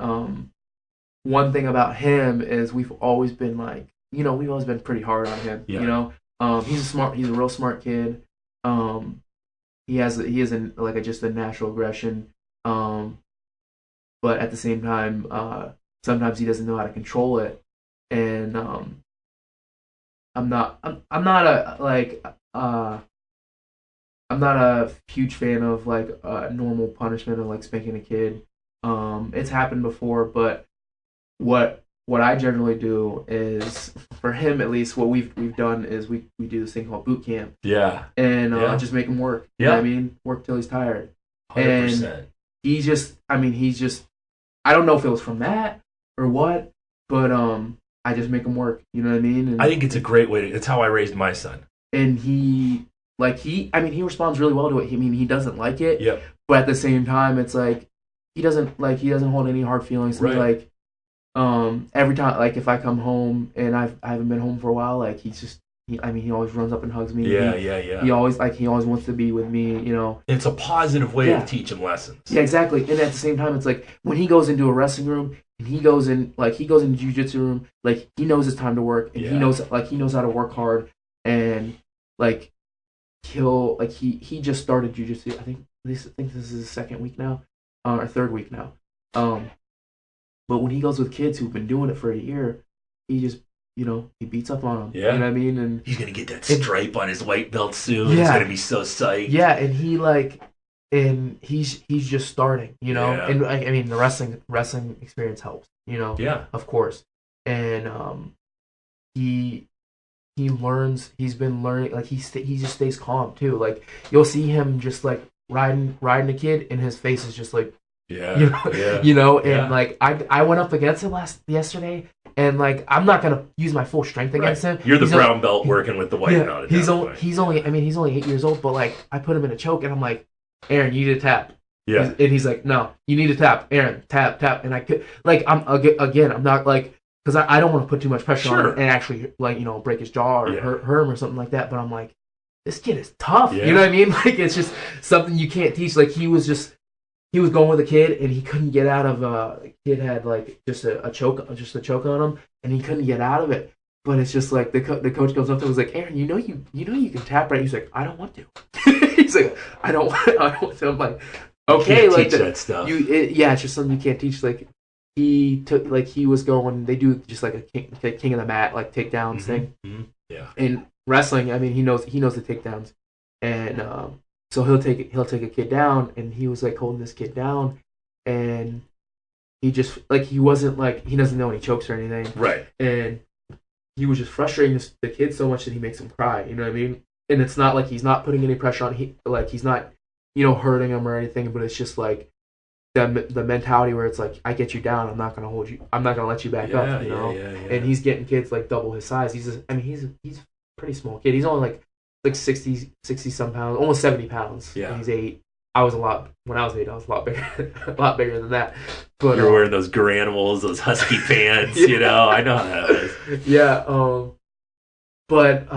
one thing about him is we've always been, like, we've always been pretty hard on him. Yeah. He's a real smart kid. He has just a natural aggression. But at the same time, sometimes he doesn't know how to control it, and I'm not a huge fan of like normal punishment of like spanking a kid. It's happened before, but what I generally do is, for him at least, what we've done is we do this thing called boot camp. Yeah. And just make him work. You know what I mean? Work till he's tired. 100%. And he's just I don't know if it was from that or what, but I just make him work. You know what I mean? And I think it's a great way it's how I raised my son. And he responds really well to it. He doesn't like it. Yep. But at the same time, it's like he doesn't hold any hard feelings to me. Like every time, like if I come home and I haven't been home for a while, like he always runs up and hugs me. Yeah. He always wants to be with me, It's a positive way to teach him lessons. Yeah, exactly. And at the same time, it's like when he goes into a wrestling room and he goes in jiu-jitsu room, like he knows it's time to work, and he knows how to work hard, and like he just started jiu-jitsu. I think this is his second week now, or third week now. But when he goes with kids who've been doing it for a year, he just he beats up on them. Yeah. You know what I mean? And he's going to get that stripe on his white belt soon. Yeah. He's going to be so psyched. Yeah, and he's just starting, Yeah. And I mean, the wrestling experience helps, Yeah. of course. And he learns. He's been learning. Like he just stays calm too. Like you'll see him just like riding a kid, and his face is just like And like I went up against him yesterday, and like I'm not gonna use my full strength against him. You're the brown belt working with the white belt. He's only 8 years old, but like I put him in a choke, and I'm like, Aaron, you need to tap. Yeah. And he's like, no, you need to tap, Aaron, tap, and I could I'm not like, because I don't want to put too much pressure on him and actually like break his jaw or hurt him or something like that. But I'm like, this kid is tough. You know what I mean? Like it's just something you can't teach. Like he was going with a kid, and he couldn't get out of the kid had like just a choke on him, and he couldn't get out of it. But it's just like the coach comes up to him and was like, Aaron, you know you can tap right. He's like, I don't want to. He's like, I don't want to. I'm like, okay, like that stuff. It's just something you can't teach. Like he was going. They do just like a king of the mat like takedowns thing. Mm-hmm. Yeah. In wrestling, I mean, he knows the takedowns, and so he'll take a kid down, and he was like holding this kid down, and he just like he wasn't like he doesn't know any chokes or anything, right? And he was just frustrating the kid so much that he makes him cry. You know what I mean? And it's not like he's not putting any pressure on. He's not hurting him or anything, but it's just like the mentality where it's like, I get you down, I'm not gonna hold you, I'm not gonna let you back up, Yeah. And he's getting kids like double his size. He's a pretty small kid. He's only like 60 some pounds, almost 70 pounds. Yeah. And he's 8. When I was 8, I was a lot bigger, a lot bigger than that. But you're wearing those Granimals, those husky pants, I know how that is. Yeah. But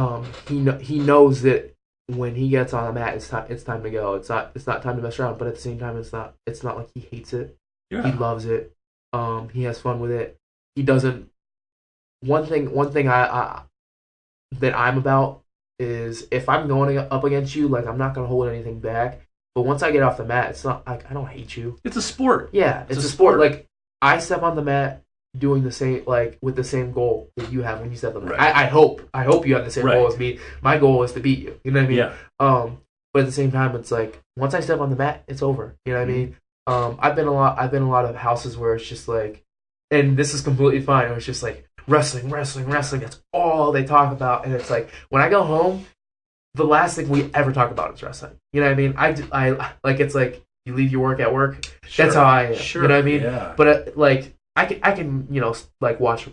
he knows that when he gets on the mat, it's time to go. It's not time to mess around. But at the same time, it's not like he hates it. Yeah. He loves it. He has fun with it. He doesn't. One thing I that I'm about is if I'm going up against you, like I'm not gonna hold anything back. But once I get off the mat, it's not like I don't hate you. It's a sport. Yeah, it's a sport. Like I step on the mat doing the same, like with the same goal that you have when you step on the mat. I hope you have the same goal as me. My goal is to beat you. You know what I mean? Yeah. But at the same time, it's like once I step on the mat, it's over. You know what I mean? I've been in a lot of houses where it's just like, and this is completely fine. It's just like wrestling. That's all they talk about, and it's like when I go home, the last thing we ever talk about is wrestling. You know what I mean? I like it's like you leave your work at work. Sure, that's how I am. Sure, you know what I mean? Yeah. But like I can like watch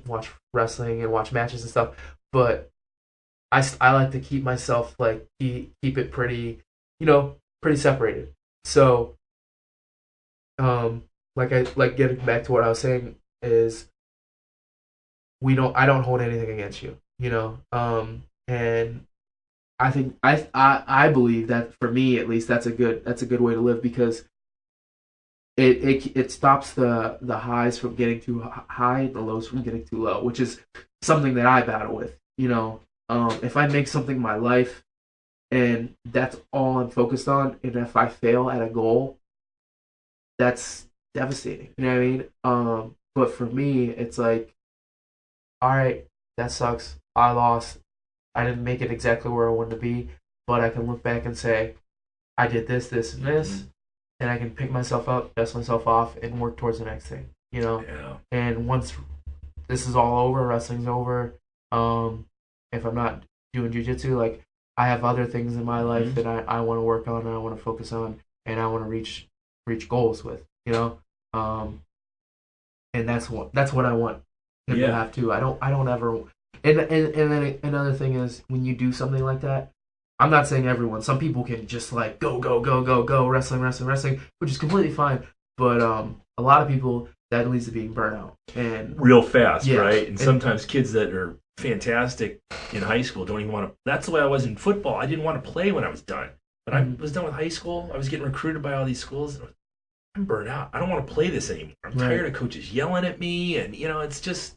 wrestling and watch matches and stuff. But I like to keep myself like keep it pretty pretty separated. So like getting back to what I was saying is I don't hold anything against you. And I think I believe that for me at least that's a good way to live because it stops the highs from getting too high and the lows from getting too low, which is something that I battle with. If I make something my life and that's all I'm focused on, and if I fail at a goal, that's devastating. You know what I mean? But for me, it's like, all right, that sucks. I lost. I didn't make it exactly where I wanted to be, but I can look back and say, I did this, and this, and I can pick myself up, dust myself off, and work towards the next thing. Yeah. And once this is all over, wrestling's over. If I'm not doing jiu-jitsu, like I have other things in my life that I want to work on, and I want to focus on, and I want to reach goals with. And that's what I want him to have too. I don't ever. And then another thing is when you do something like that, I'm not saying everyone. Some people can just like go wrestling, which is completely fine. But a lot of people that leads to being burnout and real fast, right? And sometimes kids that are fantastic in high school don't even want to. That's the way I was in football. I didn't want to play when I was done. But I was done with high school. I was getting recruited by all these schools. And I'm burnt out. I don't want to play this anymore. I'm tired of coaches yelling at me, and it's just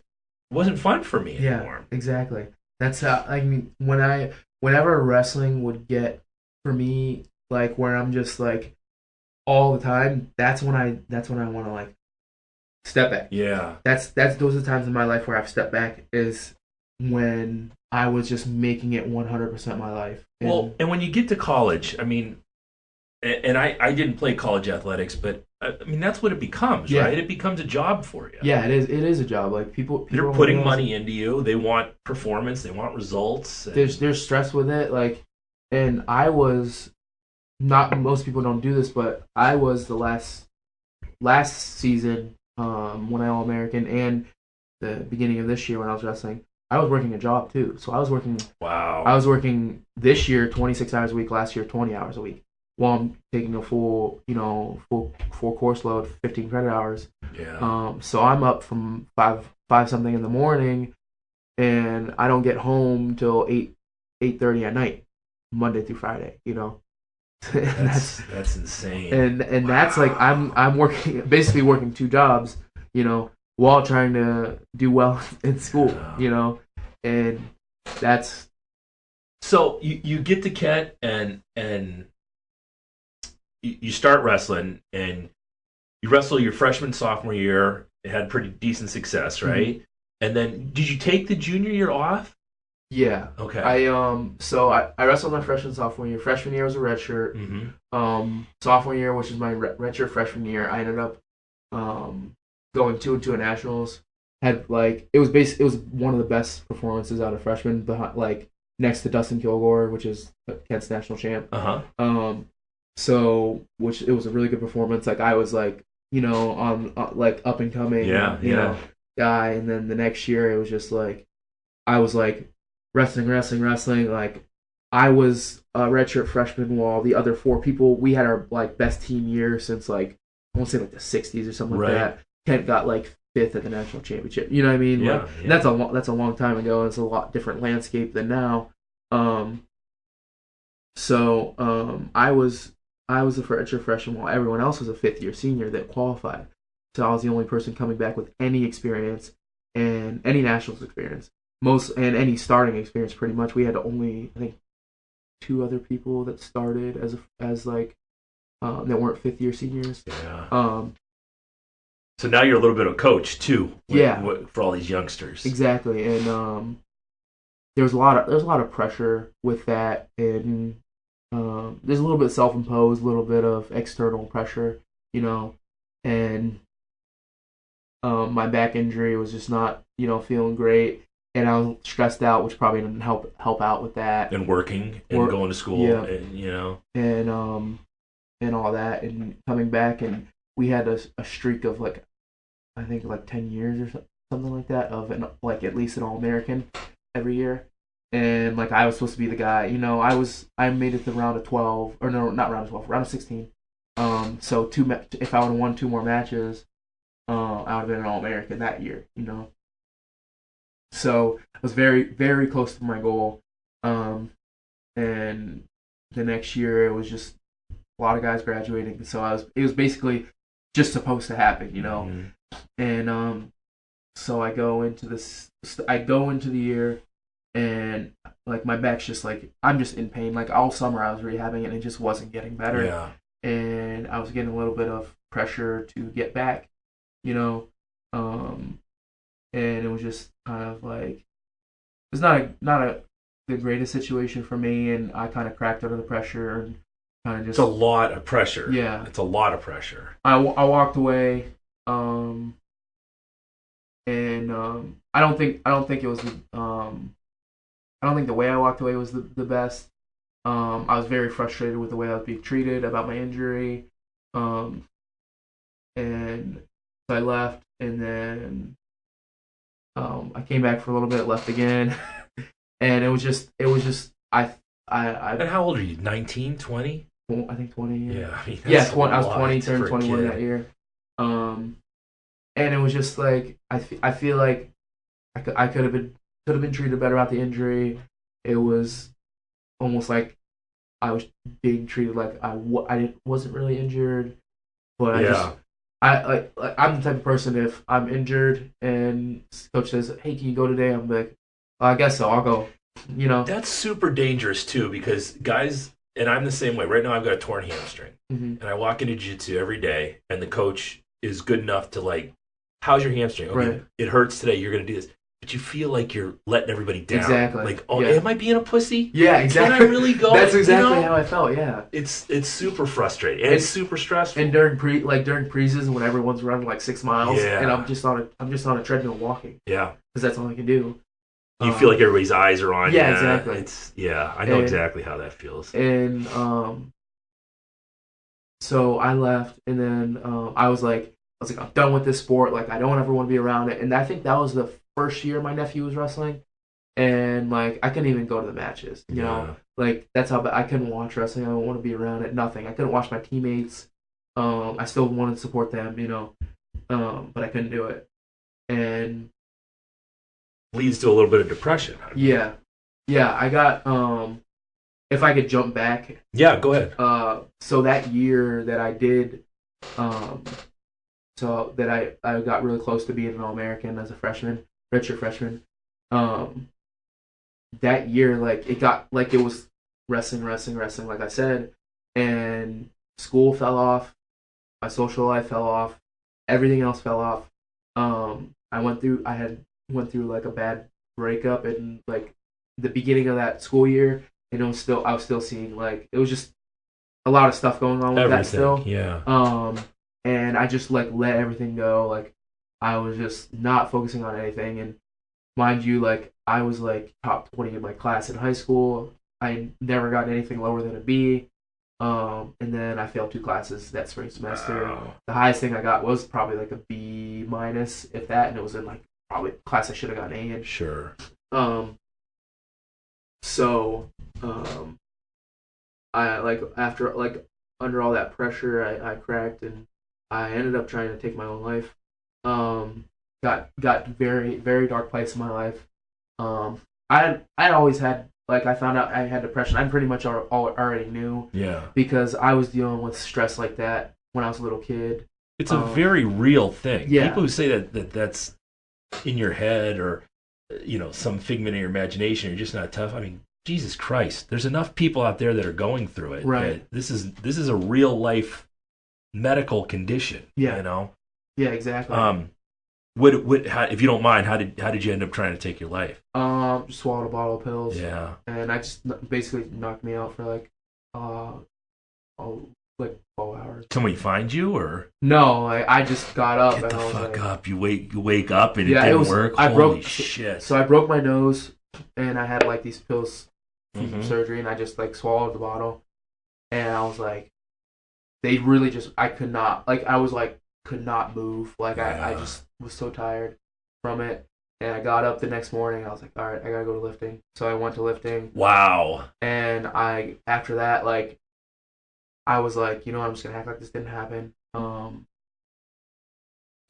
it wasn't fun for me anymore. Yeah, exactly. That's how I mean whenever wrestling would get for me like where I'm just like all the time. That's when I want to like step back. Yeah. Those are the times in my life where I've stepped back is when I was just making it 100% my life. And when you get to college, I mean, and I didn't play college athletics, but I mean, that's what it becomes, Yeah. right? It becomes a job for you. Yeah, it is. It is a job. Like people They're don't putting realize money into you. They want performance. They want results. there's stress with it. Like, and I was not. Most people don't do this, but I was the last season when I All American and the beginning of this year when I was wrestling. I was working a job too, so I was working. Wow. I was working this year 26 hours a week. Last year 20 hours a week. While I'm taking a full course load, 15 credit hours. Yeah. So I'm up from five something in the morning, and I don't get home till 8:30 at night, Monday through Friday. That's insane. And that's like I'm working basically working two jobs, while trying to do well in school, and that's so you get to Kent and you start wrestling, and you wrestle your freshman sophomore year. It had pretty decent success, right? Mm-hmm. And then did you take the junior year off? Yeah. Okay. I wrestled my freshman sophomore year. Freshman year was a red shirt. Mm-hmm. Sophomore year, which is my red shirt freshman year, I ended up going 2-2 at nationals. It was one of the best performances out of freshmen, behind, next to Dustin Kilgore, which is Kent's national champ. So which it was a really good performance. Like I was on up and coming, guy, and then the next year it was just I was wrestling. Like I was a redshirt freshman while the other four people, we had our best team year since I won't say the 60s or something like that. Kent got fifth at the national championship. You know what I mean? Yeah. And that's a long time ago. And it's a lot different landscape than now. I was a redshirt freshman while everyone else was a fifth year senior that qualified. So I was the only person coming back with any experience and any nationals experience. And any starting experience pretty much. We had only I think 2 other people that started as that weren't fifth year seniors. Yeah. So now you're a little bit of a coach too. For all these youngsters. Exactly, and there's a lot of pressure with that, and there's a little bit self-imposed, a little bit of external pressure, and my back injury was just not feeling great. And I was stressed out, which probably didn't help out with that. And working and going to school, and all that, and coming back, and we had a streak of I think 10 years or something like that of at least an All-American every year. And I was supposed to be the guy, I made it to round of 12, or no, not round of 12, round of 16. So if I would have won 2 more matches, I would have been an All-American that year, So I was very, very close to my goal. And the next year it was just a lot of guys graduating. So it was basically just supposed to happen, Mm-hmm. And so I go into the year, and my back's just I'm just in pain. All summer I was rehabbing it, and it just wasn't getting better. Yeah. And I was getting a little bit of pressure to get back, and it was just kind of it's not the greatest situation for me, and I kind of cracked under the pressure and kind of just. It's a lot of pressure. Yeah, it's a lot of pressure. I walked away, and I don't think it was I don't think the way I walked away was the best. I was very frustrated with the way I was being treated about my injury, and so I left, and then I came back for a little bit, left again, and it was just I. And how old are you? 19, 20? I think 20. Yeah, I mean, I was 20, turned 21 that year. And it was just I feel like I could have been treated better about the injury. It was almost like I was being treated like I wasn't really injured, but I'm the type of person, if I'm injured and coach says, "Hey, can you go today?" I'm like, I guess so. I'll go. That's super dangerous too, because guys, and I'm the same way. Right now, I've got a torn hamstring, mm-hmm. and I walk into jiu-jitsu every day, and the coach is good enough to how's your hamstring? Okay, right. It hurts today. You're going to do this. but you feel like you're letting everybody down. Exactly. Like, oh, Yeah. am I being a pussy? Yeah, exactly. Can I really go? That's exactly You know? how I felt. Yeah. It's super frustrating and it's super stressful. And during preseason when everyone's running like 6 miles, Yeah. and I'm just on a treadmill walking. Yeah. Because that's all I can do. You feel like everybody's eyes are on you. Yeah, exactly. I know exactly how that feels. And so I left, and then I was like, I'm done with this sport. Like, I don't ever want to be around it. And I think that was the first year my nephew was wrestling, and like I couldn't even go to the matches. You know, like that's how bad I couldn't watch wrestling. I don't want to be around it. Nothing. I couldn't watch my teammates. I still wanted to support them. You know, but I couldn't do it. And leads to a little bit of depression. Yeah. I got if I could jump back. Yeah, go ahead. So that year that I did, so that I got really close to being an All-American as a freshman, redshirt freshman. That year, like it got like it was wrestling, like I said, and school fell off, my social life fell off, everything else fell off. I went through like a bad breakup in like the beginning of that school year, and I was still seeing like it was just a lot of stuff going on with everything, that still. Yeah. And I just like let everything go. Like I was just not focusing on anything. And mind you, like I was like top 20 in my class in high school. I never got anything lower than a B. And then I failed 2 classes that spring semester. Wow. The highest thing I got was probably like a B minus, if that, and it was in like probably a class I should have gotten A in. Sure. I like after like under all that pressure, I cracked, and I ended up trying to take my own life. Got very, very dark place in my life. I always had, like, I found out I had depression. I pretty much already knew. Yeah. Because I was dealing with stress like that when I was a little kid. It's a very real thing. Yeah. People who say that's in your head or some figment of your imagination, you're just not tough. I mean, Jesus Christ, there's enough people out there that are going through it. Right. This is a real life medical condition. Yeah. Yeah, exactly. If you don't mind, how did you end up trying to take your life? Just swallowed a bottle of pills. Yeah. And I just basically knocked me out for like 12 hours. Somebody find you or? No, I just got up. Get the and I was fuck like, up! You wake up and it didn't work. Holy shit! So I broke my nose, and I had like these pills from Mhm. surgery, and I just like swallowed the bottle, and I was like, they really just I could not move. Like I just was so tired from it, and I got up the next morning. I was like, all right, I gotta go to lifting. So I went to lifting. Wow. And after that, like, I was like, you know what, I'm just gonna act like this didn't happen.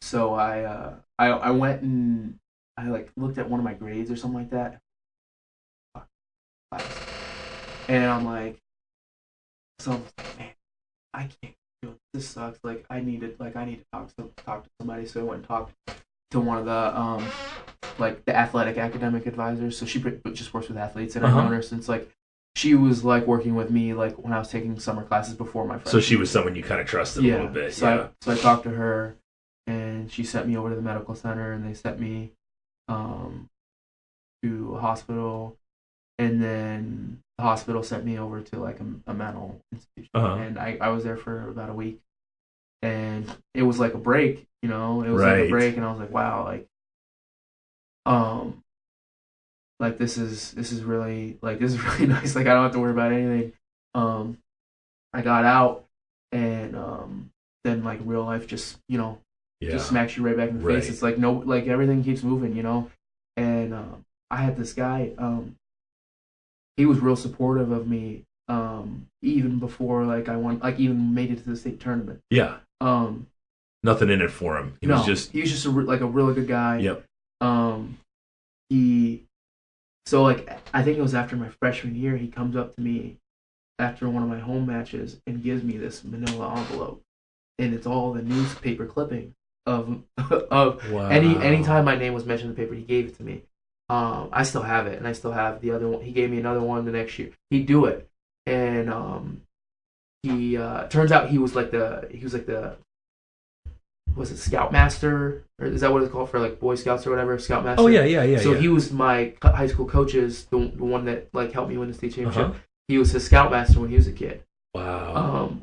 So I went and I like looked at one of my grades or something like that. And I'm like, man, I can't do it. This sucks. Like I need to talk to somebody. So I went and talked to one of the like the athletic academic advisors. So she just works with athletes, and I've known her since like she was like working with me like when I was taking summer classes before my freshman. So she was someone you kind of trusted a little bit. So I talked to her, and she sent me over to the medical center, and they sent me to a hospital, and then the hospital sent me over to like a mental institution, and I was there for about a week, and it was like a break, it was like a break, and I was like, wow, like this is really nice, like I don't have to worry about anything. I got out, and then like real life just just smacks you right back in the face. It's like everything keeps moving, and I had this guy, he was real supportive of me, even before like I won, like even made it to the state tournament. Yeah. Nothing in it for him. He was just a really good guy. Yep. So like I think it was after my freshman year, he comes up to me after one of my home matches and gives me this manila envelope, and it's all the newspaper clipping of wow. anytime my name was mentioned in the paper, he gave it to me. I still have it, and I still have the other one. He gave me another one the next year. He'd do it, and he turns out he was like the was it Scoutmaster, or is that what it's called for like Boy Scouts or whatever? Scoutmaster. Oh yeah. So he was my high school coach's, the one that like helped me win the state championship. He was his Scoutmaster when he was a kid. Wow.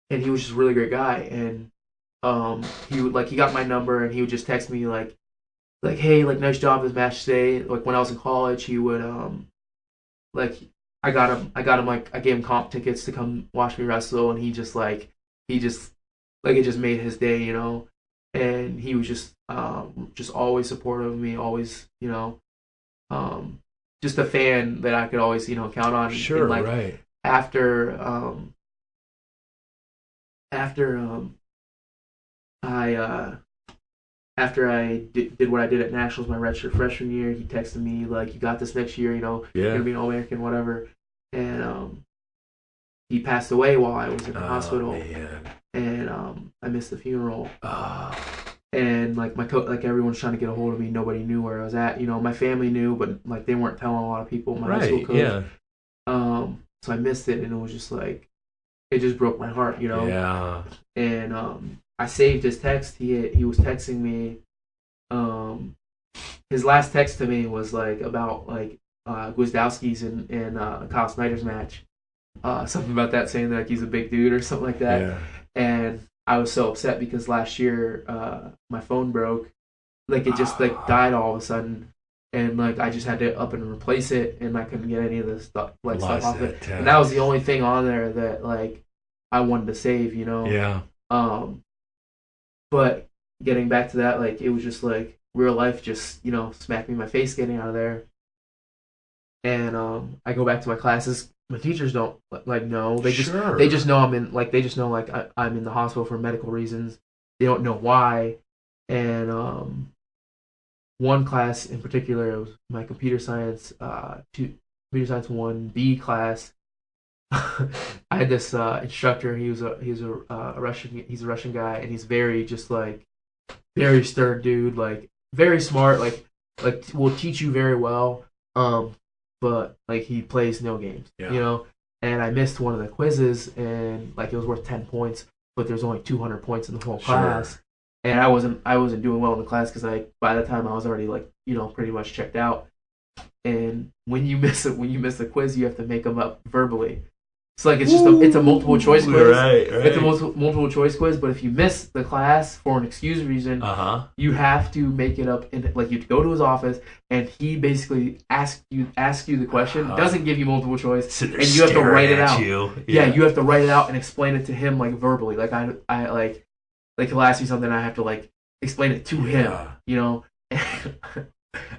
And he was just a really great guy, and he got my number, and he would just text me like hey, like nice job this match today. Like when I was in college, he would like I got him like I gave him comp tickets to come watch me wrestle, and he just it just made his day, you know. And he was just always supportive of me, always, you know, just a fan that I could always, you know, count on. Sure, and like right. after I did what I did at Nationals my redshirt freshman year, he texted me like, "You got this next year, you know, you're gonna be an All-American, whatever." And he passed away while I was in the hospital, man. and I missed the funeral. And like my like everyone's trying to get a hold of me. Nobody knew where I was at. You know, my family knew, but like they weren't telling a lot of people. My high school coach. Yeah. So I missed it, and it was just like, it just broke my heart, you know. Yeah. And I saved his text. He was texting me. His last text to me was like about like Gwizdowski's and Kyle Snyder's match. Something about that, saying that like he's a big dude or something like that. Yeah. And I was so upset because last year my phone broke. Like it just like died all of a sudden. And like I just had to up and replace it, and I couldn't get any of the stuff off it. And that was the only thing on there that like I wanted to save, you know. Yeah. But getting back to that, like it was just like real life just, you know, smacked me in my face getting out of there. And I go back to my classes. My teachers don't like know. They just know I'm in I'm in the hospital for medical reasons. They don't know why. And one class in particular, it was my computer science 1B class. I had this instructor. He's a Russian guy, and he's very just like very stern dude, like very smart, like will teach you very well. But like he plays no games, you know. And I missed one of the quizzes, and like it was worth 10 points, but there's only 200 points in the whole class. And I wasn't doing well in the class because by the time I was already like, you know, pretty much checked out. And when you miss a quiz, you have to make them up verbally. It's like it's a multiple choice quiz. Right. It's a multiple choice quiz, but if you miss the class for an excuse reason, you have to make it up. In like you go to his office, and he basically asks you the question. Doesn't give you multiple choice, and you have to write it out. Yeah, you have to write it out and explain it to him like verbally. Like I like he'll ask you something, I have to like explain it to him. You know.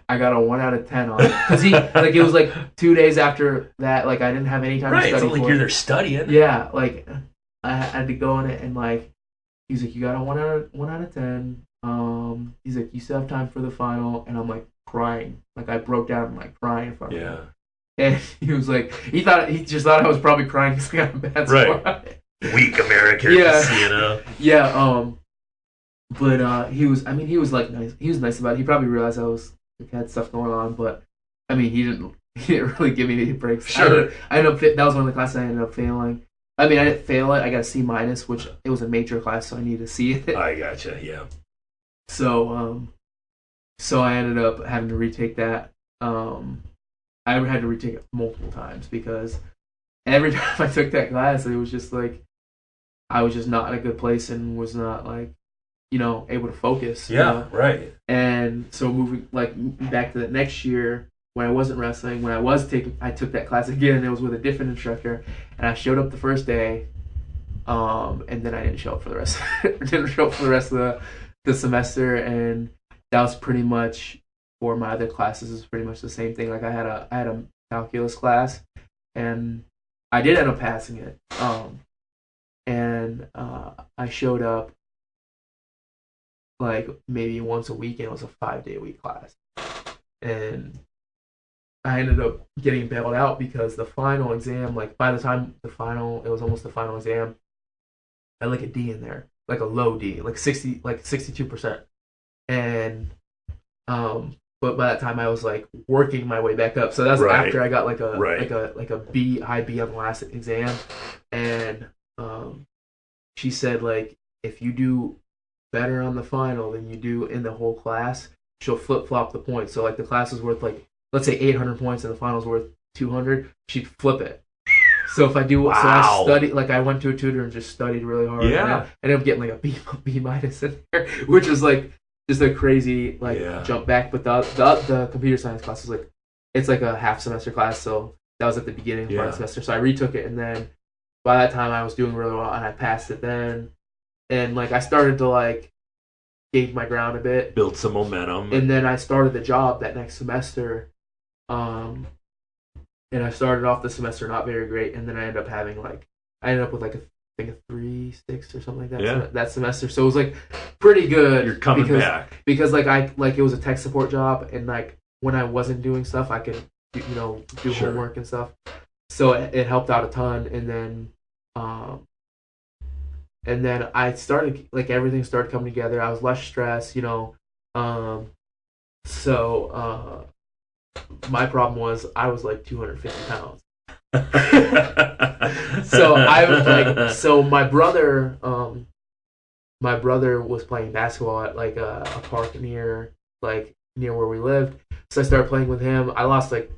I got a 1 out of 10 on it because it was like 2 days after that. Like I didn't have any time to study. It's not like you're there studying. Yeah, like I had to go in it, and like he's like, you got a 1 out of 10. He's like, you still have time for the final, and I'm like crying. Like I broke down and like crying in front of him. And he was like, he just thought I was probably crying because I got a bad spot. Weak Americans, you know. Yeah. But he was like nice. He was nice about it. He probably realized I had stuff going on, but I mean, he didn't really give me any breaks. Sure. I ended up that was one of the classes I ended up failing. I mean, I didn't fail it. I got a C-, which it was a major class, so I needed a C in it. I gotcha. Yeah. So I ended up having to retake that. I had to retake it multiple times because every time I took that class, it was just like I was just not in a good place and was not like, you know, able to focus. Yeah, you know? right. And so moving back to the next year when I wasn't wrestling, I took that class again. It was with a different instructor, and I showed up the first day, and then I didn't show up for the rest. Of the semester, and that was pretty much for my other classes. Is pretty much the same thing. Like I had a calculus class, and I did end up passing it. And I showed up like maybe once a week, and it was a 5-day-a-week class. And I ended up getting bailed out because the final exam, like by the time it was almost the final exam, I had like a D in there, like a low D, like 62%. And but by that time I was like working my way back up. So that's after I got like a B, high B on the last exam. And she said like, if you do better on the final than you do in the whole class, she'll flip flop the points. So like the class is worth like, let's say 800 points and the final's worth 200, she'd flip it. So if I do, so I studied, like I went to a tutor and just studied really hard. Yeah. And I ended up getting like a B minus in there, which is like just a crazy jump back. But the computer science class is like, it's like a half semester class. So that was at the beginning of the semester. So I retook it, and then by that time I was doing really well and I passed it then. And like I started to like gauge my ground a bit. Build some momentum. And then I started the job that next semester. And I started off the semester not very great, and then I ended up with like I think a 3.6 or something like that that semester. So it was like pretty good. You're coming back because it was a tech support job, and like when I wasn't doing stuff, I could do homework and stuff. So it helped out a ton, and then I started like everything started coming together. I was less stressed, my problem was I was like 250 pounds. So I was like, so my brother was playing basketball at like a park near where we lived. So I started playing with him. I lost like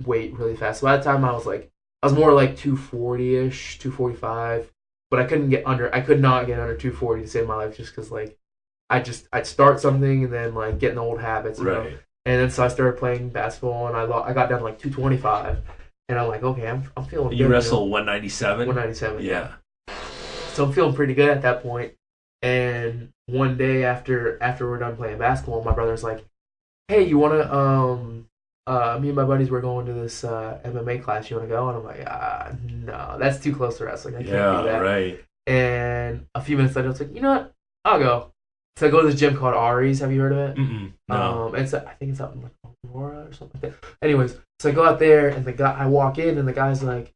weight really fast. So by the time I was more like 240-ish, 245, but I could not get under 240 to save my life, just because like I'd start something and then like get in the old habits, you know? And then so I started playing basketball, and I got down to like 225, and I'm like, okay, I'm feeling good. You wrestle 197? 197. Yeah. So I'm feeling pretty good at that point. And one day after we're done playing basketball, my brother's like, hey, you want to, me and my buddies were going to this MMA class. You want to go? And I'm like, no, that's too close to wrestling. I can't do that. Right. And a few minutes later, I was like, you know what? I'll go. So I go to this gym called Ari's. Have you heard of it? No. I think it's up in like Aurora or something like that. Anyways, so I go out there, and I walk in, and the guy's like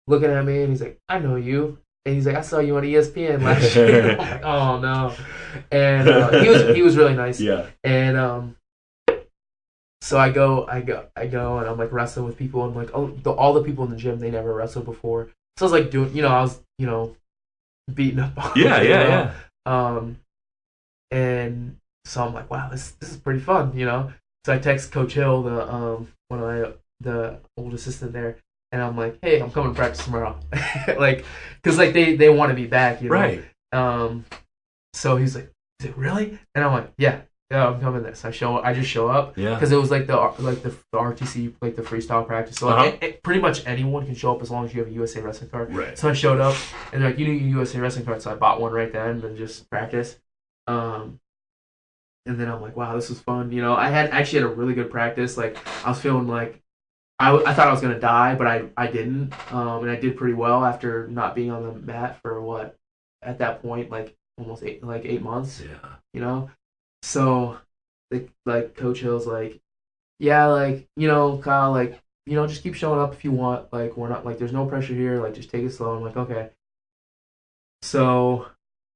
looking at me, and he's like, I know you. And he's like, I saw you on ESPN last year. I'm like, oh no. And he was really nice. Yeah. And so I go, and I'm like wrestling with people, and like all the people in the gym, they never wrestled before. So I was like doing, I was beating up on them. Yeah. And so I'm like, wow, this is pretty fun, So I text Coach Hill, the old assistant there, and I'm like, hey, I'm coming to practice tomorrow, because they want to be back, Right. So he's like, is it really? And I'm like, yeah, I'm coming there. So I just show up, because it was like the RTC, like the freestyle practice. So pretty much anyone can show up as long as you have a USA wrestling card. Right. So I showed up, and they're like, you need a USA wrestling card. So I bought one right then and just practice. And then I'm like, wow, this was fun. I actually had a really good practice. Like I was feeling like I thought I was gonna die, but I didn't. And I did pretty well after not being on the mat for at that point, like almost 8 months. Yeah. So like Coach Hill's like, yeah, like, Kyle, like, just keep showing up if you want. Like, we're not, like, there's no pressure here. Like, just take it slow. I'm like, okay. So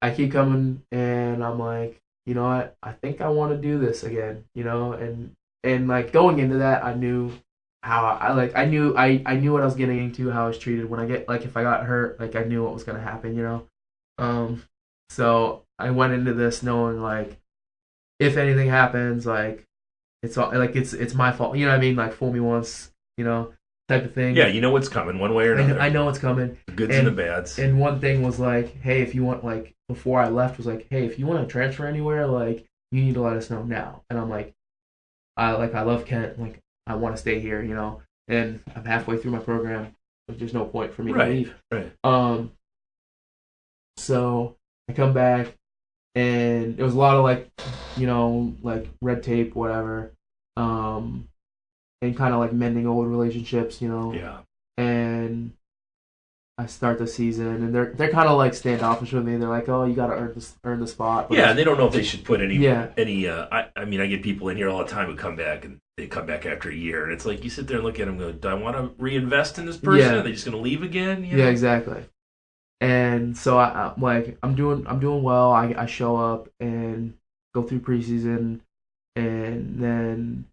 I keep coming, and I'm like, you know what? I think I want to do this again, and like going into that, I knew how I knew what I was getting into, how I was treated when I get, like, if I got hurt, like, I knew what was going to happen, So I went into this knowing, like, if anything happens, like, it's all, like, it's my fault, you know what I mean? Like, fool me once, type of thing. Yeah, you know what's coming one way or another. I know what's coming. The goods and the bads. And one thing was like, hey, if you want, like, before I left was like, hey, if you want to transfer anywhere, like, you need to let us know now. And I'm like, I love Kent, like, I want to stay here, and I'm halfway through my program. Like, there's no point for me to leave. Right. So I come back, and it was a lot of like, like red tape, whatever. And kind of like mending old relationships, Yeah. And I start the season, and they're kind of like standoffish with me. They're like, "Oh, you got to earn the spot." But and they don't know if they should put any. I mean, I get people in here all the time who come back, and they come back after a year, and it's like you sit there and look at them, and go, "Do I want to reinvest in this person? Yeah. Are they just going to leave again?" Yeah, exactly. And so I'm doing well. I show up and go through preseason, and then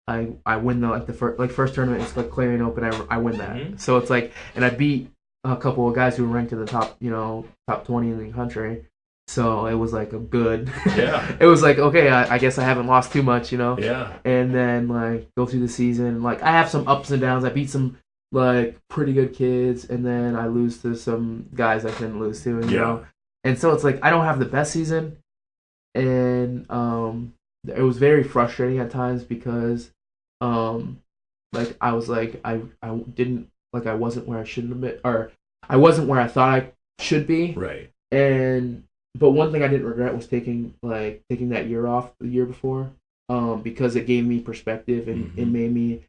I win the first tournament. It's like Clarion Open. I win that. Mm-hmm. So it's like, and I beat a couple of guys who were ranked in the top 20 in the country. So it was like a good. Yeah. It was like, okay, I guess I haven't lost too much, you know. Yeah. And then like go through the season, like I have some ups and downs. I beat some like pretty good kids, and then I lose to some guys I couldn't lose to, you know. And so it's like I don't have the best season, and it was very frustrating at times because like I was like I didn't like I wasn't where I shouldn't have been, or I wasn't where I thought I should be. Right. And but one thing I didn't regret was taking that year off the year before, because it gave me perspective, and it made me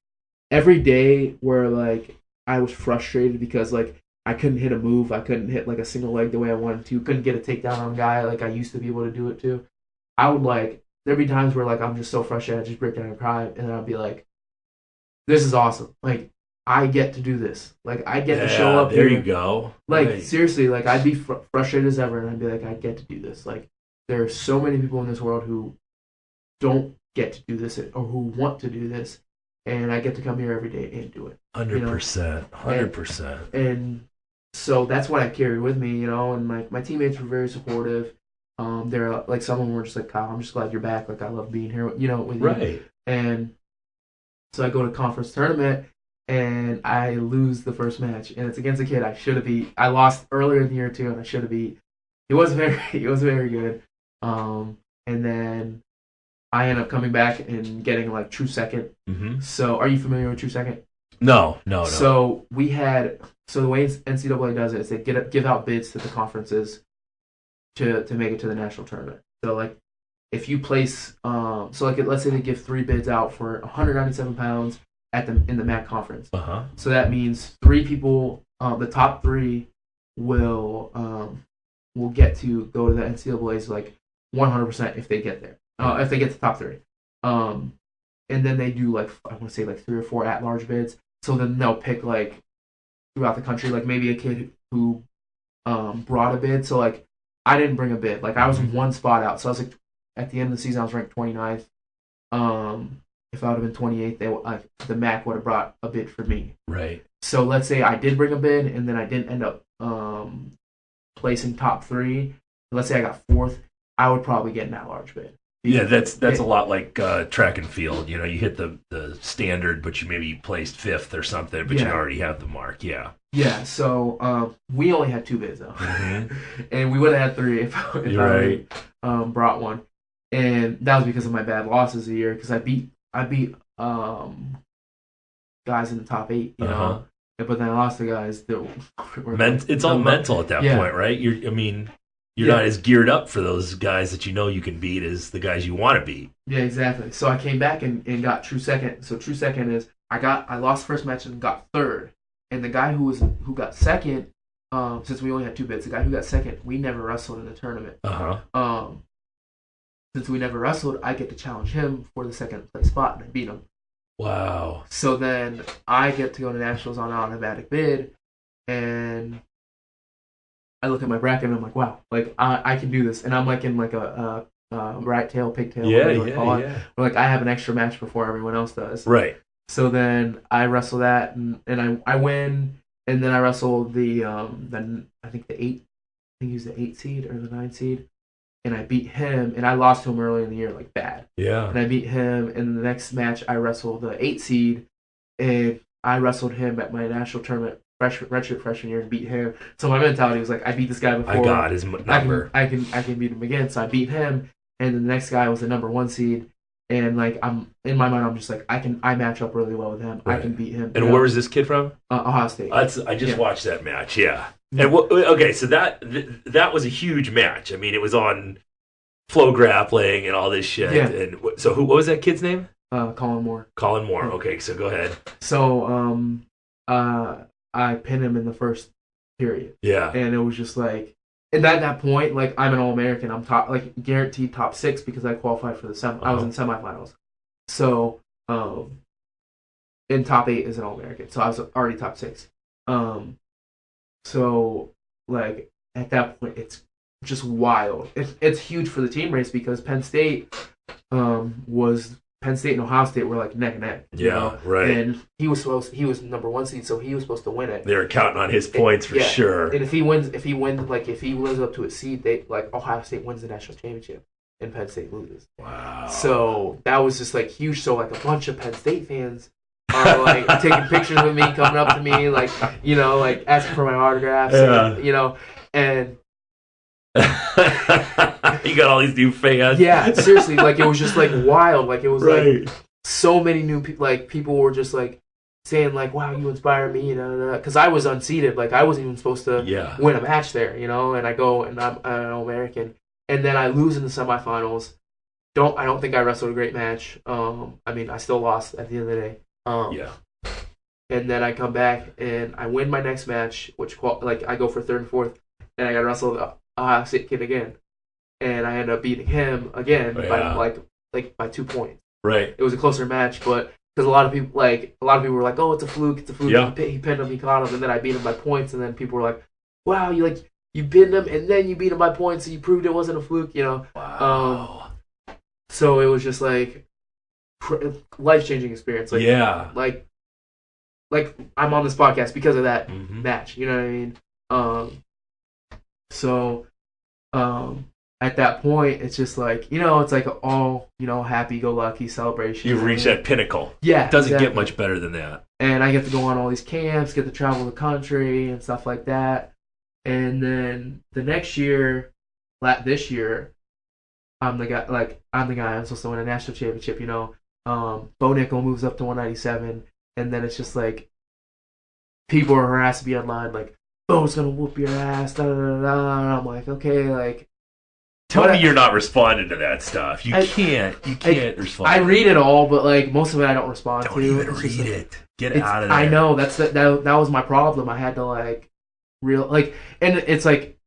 every day where like I was frustrated because like I couldn't hit a move, I couldn't hit like a single leg the way I wanted to, couldn't get a takedown on a guy like I used to be able to do it to. I would like there'd be times where like I'm just so frustrated I just break down and cry, and then I'd be like, this is awesome. Like I get to do this. Like I get to show up. There here. you go. Like right. Seriously, like I'd be frustrated as ever, and I'd be like, I get to do this. Like there are so many people in this world who don't get to do this or who want to do this, and I get to come here every day and do it. 100%. 100%. And so that's what I carried with me, you know. And my teammates were very supportive. They're like, some of them were just like, Kyle, I'm just glad you're back. Like I love being here, you know, with you. Right. And so I go to conference tournament, and I lose the first match, and it's against a kid I should have beat. I lost earlier in the year too, and I should have beat. He was very good. And then I end up coming back and getting like true second. Mm-hmm. So are you familiar with true second? No. So the way NCAA does it is they give out bids to the conferences to make it to the national tournament. So like if you place, so like let's say they give 3 bids out for 197 pounds in the MAC conference. So that means 3 people, the top 3 will get to go to the NCAA's like 100% if they get there. If they get to the top 3. And then they do like, I want to say like 3 or 4 at-large bids. So then they'll pick like throughout the country, like maybe a kid who brought a bid. So like I didn't bring a bid. Like I was 1 spot out. So I was like, at the end of the season, I was ranked 29th. If I would have been 28th, the MAC would have brought a bid for me. Right. So let's say I did bring a bid, and then I didn't end up placing top 3. Let's say I got 4th, I would probably get an at-large bid. Yeah, that's a lot like track and field. You know, you hit the standard, but you maybe placed 5th or something, but you already have the mark. Yeah. Yeah. So we only had 2 bids though, and we would have had 3 if I brought one. And that was because of my bad losses a year, because I beat guys in the top 8, you know, but then I lost to guys that were it's all mental at that point, right? You're not as geared up for those guys that you know you can beat as the guys you want to beat. Yeah, exactly. So I came back and got true second. So true second is I lost first match and got 3rd, and the guy who got second, since we only had 2 bids, the guy who got second, we never wrestled in the tournament. Since we never wrestled, I get to challenge him for the 2nd place spot, and I beat him. Wow. So then I get to go to nationals on automatic bid, and I look at my bracket and I'm like, wow, like I can do this, and I'm like in like a right tail, pigtail, where like I have an extra match before everyone else does. Right. So then I wrestle that, and I win, and then I wrestle the I think he was the 8 seed or the 9 seed, and I beat him, and I lost to him early in the year, like bad. Yeah. And I beat him, and the next match I wrestled the 8 seed, and I wrestled him at my national tournament redshirt freshman year and beat him. So my mentality was like, I beat this guy before. I got his number. I can beat him again. So I beat him, and then the next guy was the number 1 seed, and like I'm in my mind, I'm just like I match up really well with him. Right. I can beat him. And where was this kid from? Ohio State. I just watched that match. Yeah. And so that was a huge match. I mean, it was on flow grappling and all this shit. Yeah. And so what was that kid's name? Colin Moore. Colin Moore. Okay, so go ahead. So I pinned him in the first period. Yeah. And it was just like, and at that point, like I'm an All-American. I'm top, like guaranteed top 6 because I qualified for the I was in semifinals. So in top 8 is an All-American. So I was already top 6. So like at that point, it's just wild. It's huge for the team race because Penn State Penn State and Ohio State were like neck and neck. You know? Right. And he was number 1 seed, so he was supposed to win it. They were counting on his points for sure. And if he lives up to his seed, they like Ohio State wins the national championship and Penn State loses. Wow. So that was just like huge. So like a bunch of Penn State fans are like taking pictures with me, coming up to me, like, you know, like asking for my autographs, and, you know, and you got all these new fans. Yeah, seriously, like it was just like wild. Like it was like so many new people. Like people were just like saying like, "Wow, you inspire me," because I was unseeded. Like I wasn't even supposed to win a match there, you know. And I go and I'm an All-American, and then I lose in the semifinals. I don't think I wrestled a great match. I mean, I still lost at the end of the day. And then I come back and I win my next match, which I go for third and fourth, and I got to wrestle the Ohio State kid again, and I end up beating him again by 2 points. Right. It was a closer match, but because a lot of people were like, "Oh, it's a fluke, it's a fluke." Yeah. He pinned him, he caught him, and then I beat him by points, and then people were like, "Wow, you pinned him, and then you beat him by points, so you proved it wasn't a fluke," you know. Wow. So it was just like life-changing experience. Like I'm on this podcast because of that match. You know what I mean? At that point, it's just like, you know, it's like all, you know, happy-go-lucky celebration. You've reached that pinnacle. Yeah, it doesn't get much better than that. And I get to go on all these camps, get to travel the country and stuff like that. And then the next year, this year, I'm the guy. I'm supposed to win a national championship. You know, Bo Nickel moves up to 197, and then it's just like people are harassing me online, like, Bo's gonna whoop your ass. Da, da, da, da. And I'm like, okay, like. Tell me you're not responding to that stuff. You can't respond. I read it all, but like most of it I don't respond to. Don't even read it. Get out of there. I know that was my problem. I had to and it's like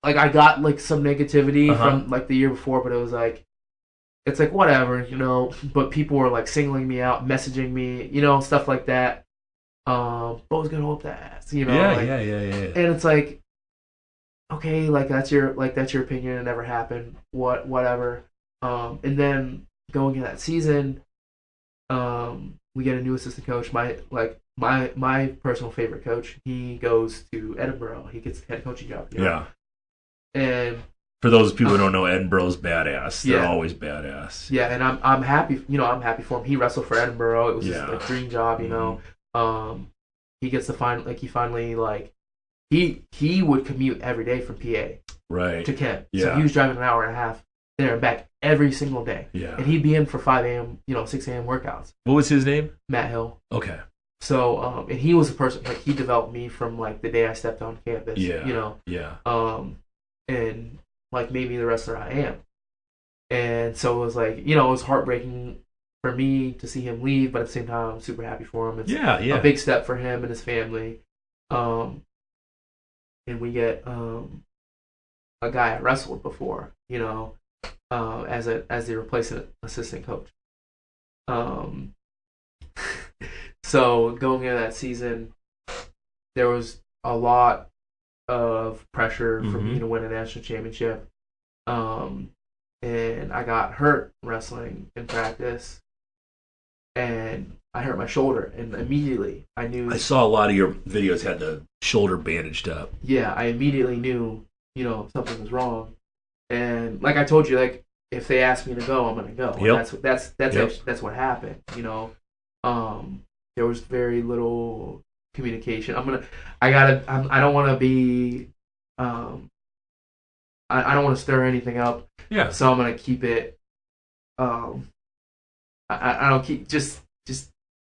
I got like some negativity from like the year before, but it was like it's like whatever, you know. But people were like singling me out, messaging me, you know, stuff like that. Bo's gonna whoop that ass, you know. Yeah. And it's like, okay, like that's your opinion. It never happened. Whatever. And then going into that season, we get a new assistant coach. My personal favorite coach. He goes to Edinburgh. He gets the head coaching job. You know? Yeah. And for those people who don't know, Edinburgh's badass. They're always badass. Yeah, and I'm happy. You know, I'm happy for him. He wrestled for Edinburgh. It was just a dream job. You know. He gets to he would commute every day from PA to Kent. Yeah. So he was driving an hour and a half there and back every single day. Yeah. And he'd be in for 5 a.m., 6 a.m. workouts. What was his name? Matt Hill. Okay. So, and he was the person, like, he developed me from, like, the day I stepped on campus, you know. Yeah. And, like, made me the wrestler I am. And so it was, like, you know, it was heartbreaking for me to see him leave, but at the same time, I'm super happy for him. It's a big step for him and his family. And we get a guy I wrestled before, you know, as the replacement assistant coach. So going into that season, there was a lot of pressure for me to win a national championship. And I got hurt wrestling in practice, and I hurt my shoulder, and immediately I knew. I saw a lot of your videos had the shoulder bandaged up. Yeah, I immediately knew, something was wrong, and like I told you, like if they ask me to go, I'm gonna go. Yep. That's what happened. There was very little communication. I don't want to be. I don't want to stir anything up. Yeah. So I'm gonna keep it. I don't keep just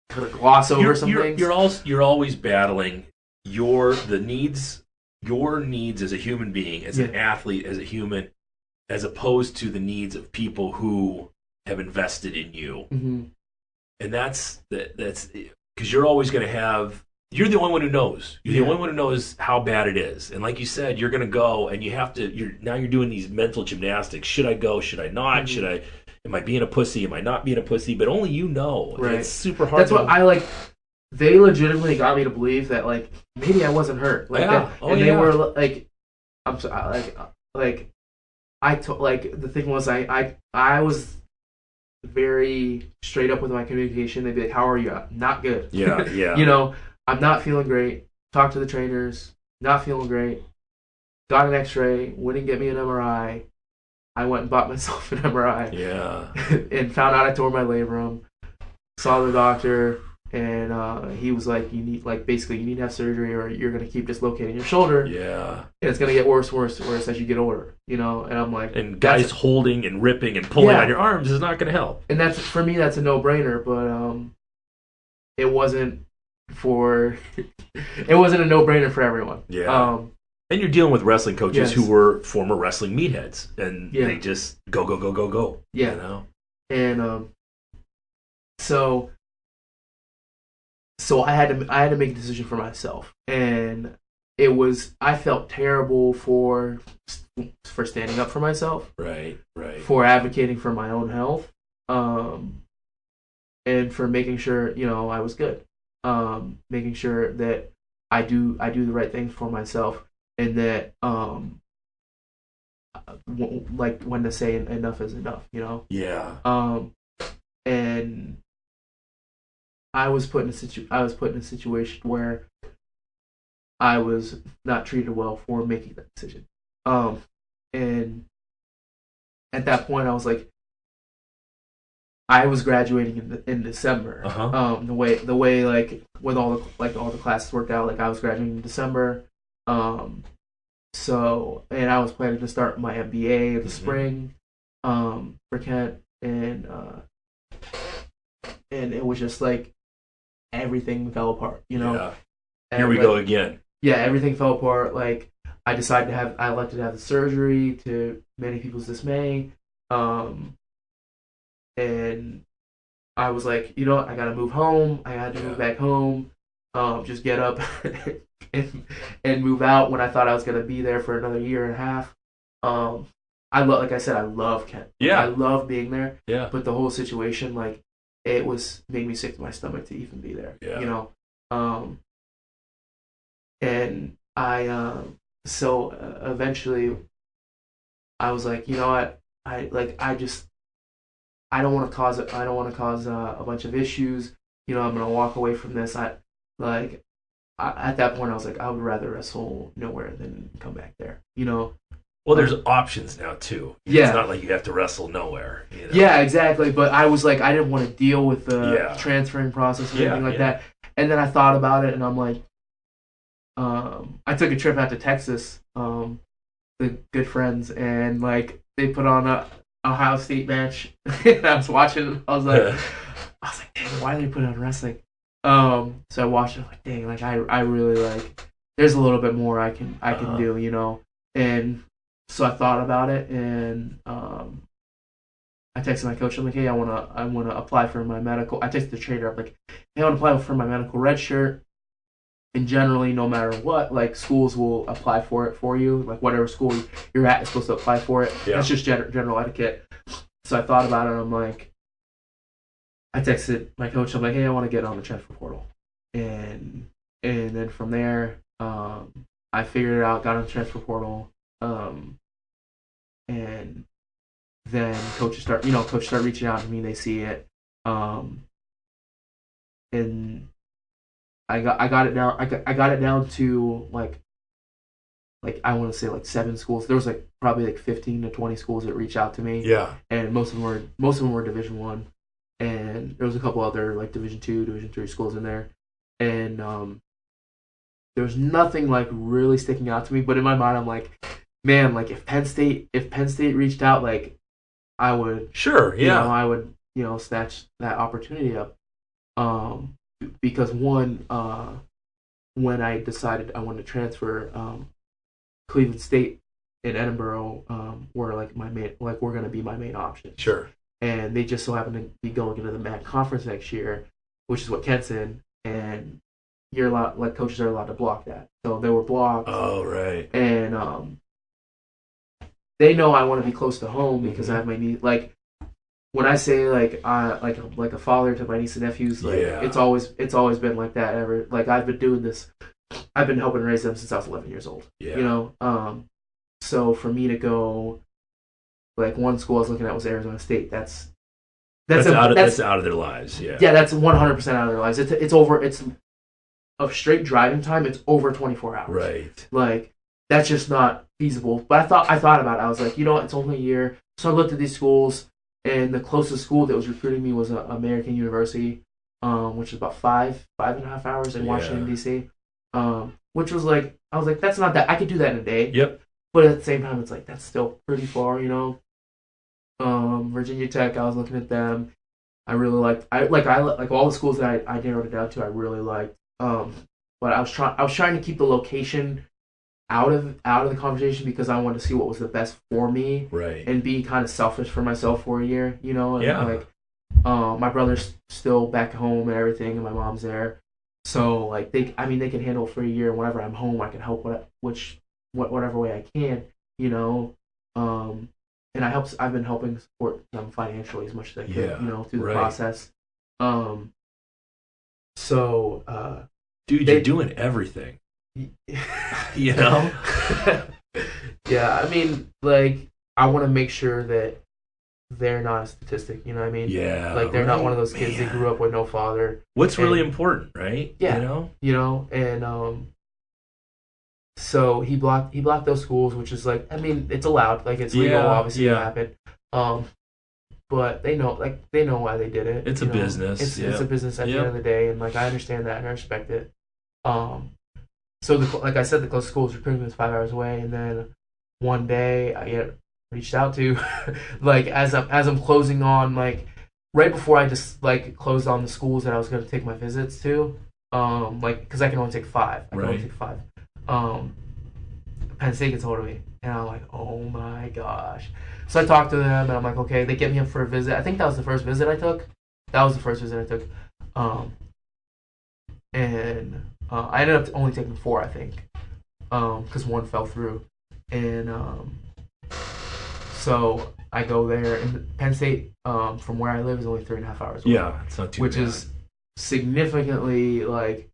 kind of gloss over some things. You're always battling your needs as a human being, as an athlete, as a human, as opposed to the needs of people who have invested in you. Mm-hmm. And that's because you're always going to have. You're the only one who knows. You're the only one who knows how bad it is. And like you said, you're going to go, and you have to. You're doing these mental gymnastics. Should I go? Should I not? Mm-hmm. Am I being a pussy? Am I not being a pussy? But only you know. Right. It's super hard. That's what I like. They legitimately got me to believe that, like, maybe I wasn't hurt. Like, they were like, I'm sorry, the thing was, I was very straight up with my communication. They'd be like, "How are you?" Not good. Yeah, yeah. You know, I'm not feeling great. Talk to the trainers. Not feeling great. Got an X-ray. Wouldn't get me an MRI. I went and bought myself an MRI. Yeah. And found out I tore my labrum. Saw the doctor, and he was like, "You need basically you need to have surgery, or you're gonna keep dislocating your shoulder. Yeah. And it's gonna get worse, as you get older." You know, and I'm like, And guys holding and ripping and pulling Yeah. on your arms is not going to help. and that's for me, that's a no-brainer. But it wasn't for it wasn't a no-brainer for everyone. Yeah. And you're dealing with wrestling coaches Yes. who were former wrestling meatheads, and Yeah. they just go, go, go, go, go. Yeah. You know? And so I had to make a decision for myself, and I felt terrible for standing up for myself, Right, right. for advocating for my own health, and for making sure I was good, making sure that I do the right things for myself, and that like when to say enough is enough, Yeah. And I was put in a situation where I was not treated well for making that decision. And at that point, I was like, I was graduating in December. Uh-huh. The way like with all the classes worked out, like I was graduating in December. So, and I was planning to start my MBA in the spring, for Kent, and it was just like everything fell apart, Yeah. And Here we go again. Yeah, everything fell apart. Like I elected to have the surgery, to many people's dismay, and I was like, I gotta move home. I had to move back home. Just get up and move out when I thought I was gonna be there for another year and a half. Like I said, I love Kent. Yeah. I love being there. Yeah. But the whole situation, like, it made me sick to my stomach to even be there. Yeah. And I so eventually I was like, you know what? I don't want to cause a bunch of issues. I'm gonna walk away from this. At that point, I was like, I would rather wrestle nowhere than come back there. Well, there's options now, too. Yeah. It's not like you have to wrestle nowhere. Yeah, exactly. But I was like, I didn't want to deal with the Yeah. transferring process or Yeah, anything like yeah. that. And then I thought about it, and I'm like, I took a trip out to Texas, the good friends, and like they put on a Ohio State match, and I was watching it. I was like, dang, why did they put on wrestling? So I watched it. I'm like, dang, like I really like. There's a little bit more I can do, And so I thought about it, and I texted my coach. I'm like, hey, I wanna apply for my medical. I texted the trainer. I'm like, hey, I want to apply for my medical red shirt. And generally, no matter what, like schools will apply for it for you. Like whatever school you're at is supposed to apply for it. Yeah. That's just general etiquette. So I thought about it. And I'm like, I texted my coach. I'm like, hey, I want to get on the transfer portal. And then from there, I figured it out. Got on the transfer portal. And then coaches start reaching out to me. They see it. And I got it down. I got it down to like I want to say like 7 schools. There was like probably like 15 to 20 schools that reached out to me. Yeah. And most of them were Division 1, and there was a couple other like Division 2, Division 3 schools in there. And there was nothing like really sticking out to me, but in my mind I'm like, man, like if Penn State reached out, like I would Sure, yeah. I would snatch that opportunity up. Because one, when I decided I wanted to transfer, Cleveland State and Edinburgh were like were going to be my main options. Sure. And they just so happen to be going into the MAC conference next year, which is what Kent's in, and coaches are allowed to block that. So they were blocked. Oh, right. And they know I want to be close to home because I have my niece. Like when I say like a father to my niece and nephews, like it's always been like that ever. Like I've been doing this. I've been helping raise them since I was 11 years old. Yeah. So for me to go, like one school I was looking at was Arizona State. That's That's out of their lives. Yeah. Yeah, that's 100% out of their lives. It's over. It's of straight driving time. It's over 24 hours. Right. Like that's just not feasible. But I thought about it. I was like, you know what? It's only a year. So I looked at these schools, and the closest school that was recruiting me was American University, which is about 5.5 hours in Washington D.C. Which was like, I was like, that's not that. I could do that in a day. Yep. But at the same time, it's like that's still pretty far, you know. Virginia Tech, I was looking at them. I really liked. I like all the schools that I narrowed it down to. I really liked. But I was trying to keep the location out of the conversation because I wanted to see what was the best for me, right? And be kind of selfish for myself for a year, you know. And yeah. Like, my brother's still back home and everything, and my mom's there. So like they can handle it for a year. And whenever I'm home, I can help whatever way I can, you know. And I've been helping support them financially as much as I could, you know, through the process. So, dude, you're doing everything. You know? Yeah, I mean, like, I want to make sure that they're not a statistic, you know what I mean? Yeah. Like, they're not one of those kids that grew up with no father. What's really important, right? Yeah. You know, and, so he blocked those schools, which is like, I mean, it's allowed, like it's legal, obviously to happen. But they know why they did it. It's a business. It's a business at the end of the day, and like I understand that and I respect it. So like I said, the closest school was recruiting was 5 hours away, and then one day I get reached out to, like as I'm closing on, like right before I just like closed on the schools that I was going to take my visits to, like because I can only take 5. I can only take 5. Penn State gets hold of me, and I'm like, oh my gosh. So I talked to them, and I'm like, okay. They get me up for a visit. I think that was the first visit I took. And I ended up only taking 4, I think, because 1 fell through. And so I go there, and Penn State, from where I live, is only 3.5 hours away. Yeah, it's not too bad. Which is significantly like.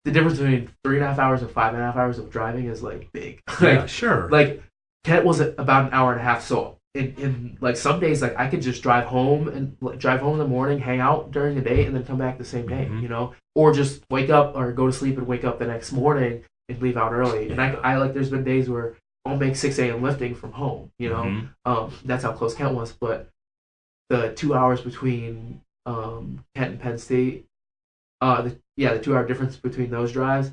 The difference between 3.5 hours and 5.5 hours of driving is like big. Yeah, sure. Like Kent was about an hour and a half. So in like some days, like I could just drive home in the morning, hang out during the day, and then come back the same day. You know, or just wake up or go to sleep and wake up the next morning and leave out early. Yeah. And I like there's been days where I'll make 6 a.m. lifting from home. You know, that's how close Kent was. But the 2 hours between Kent and Penn State. The 2-hour difference between those drives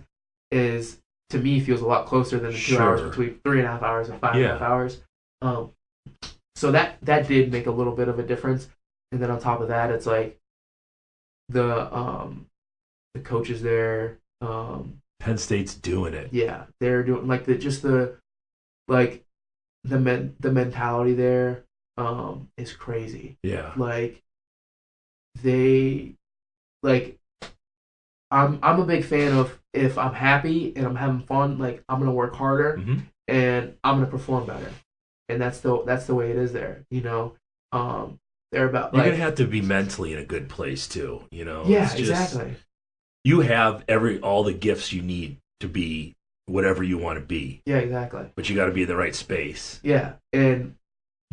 is, to me, feels a lot closer than the 2 hours between 3.5 hours and 5.5 hours. So that did make a little bit of a difference. And then on top of that, it's like the coaches there. Penn State's doing it. Yeah, they're doing like the mentality there is crazy. Yeah, like they like. I'm a big fan of if I'm happy and I'm having fun, like I'm gonna work harder and I'm gonna perform better, and that's the way it is there. You know, they're about. You're gonna have to be mentally in a good place too. You know. Yeah, exactly. You have all the gifts you need to be whatever you want to be. Yeah, exactly. But you got to be in the right space. Yeah, and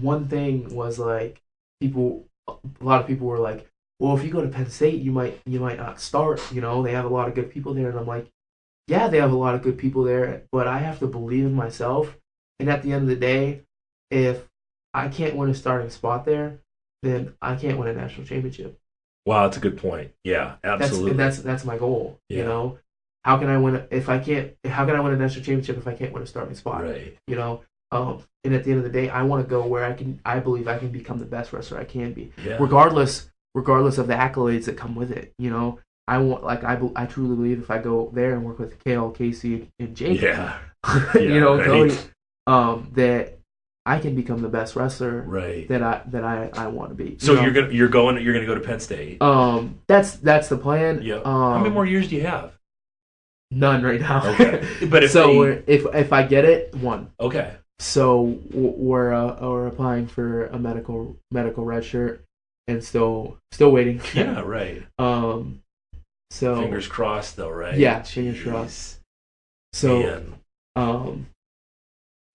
one thing was like a lot of people were like, well, if you go to Penn State, you might not start. You know, they have a lot of good people there. And I'm like, yeah, they have a lot of good people there, but I have to believe in myself. And at the end of the day, if I can't win a starting spot there, then I can't win a national championship. Wow, that's a good point. Yeah, absolutely. That's my goal. Yeah. You know, how can I win a national championship if I can't win a starting spot? Right. You know, and at the end of the day, I want to go where I believe I can become the best wrestler I can be, regardless of the accolades that come with it. You know, I truly believe if I go there and work with Kale, Casey, and Jake, you know, Cody, that I can become the best wrestler that I want to be. So you're gonna go to Penn State. That's the plan. Yeah. How many more years do you have? None right now. Okay. But if I get it, 1. Okay. So we're applying for a medical red shirt. And still waiting. Yeah, right. So fingers crossed, though, right? Yeah, fingers crossed. So, and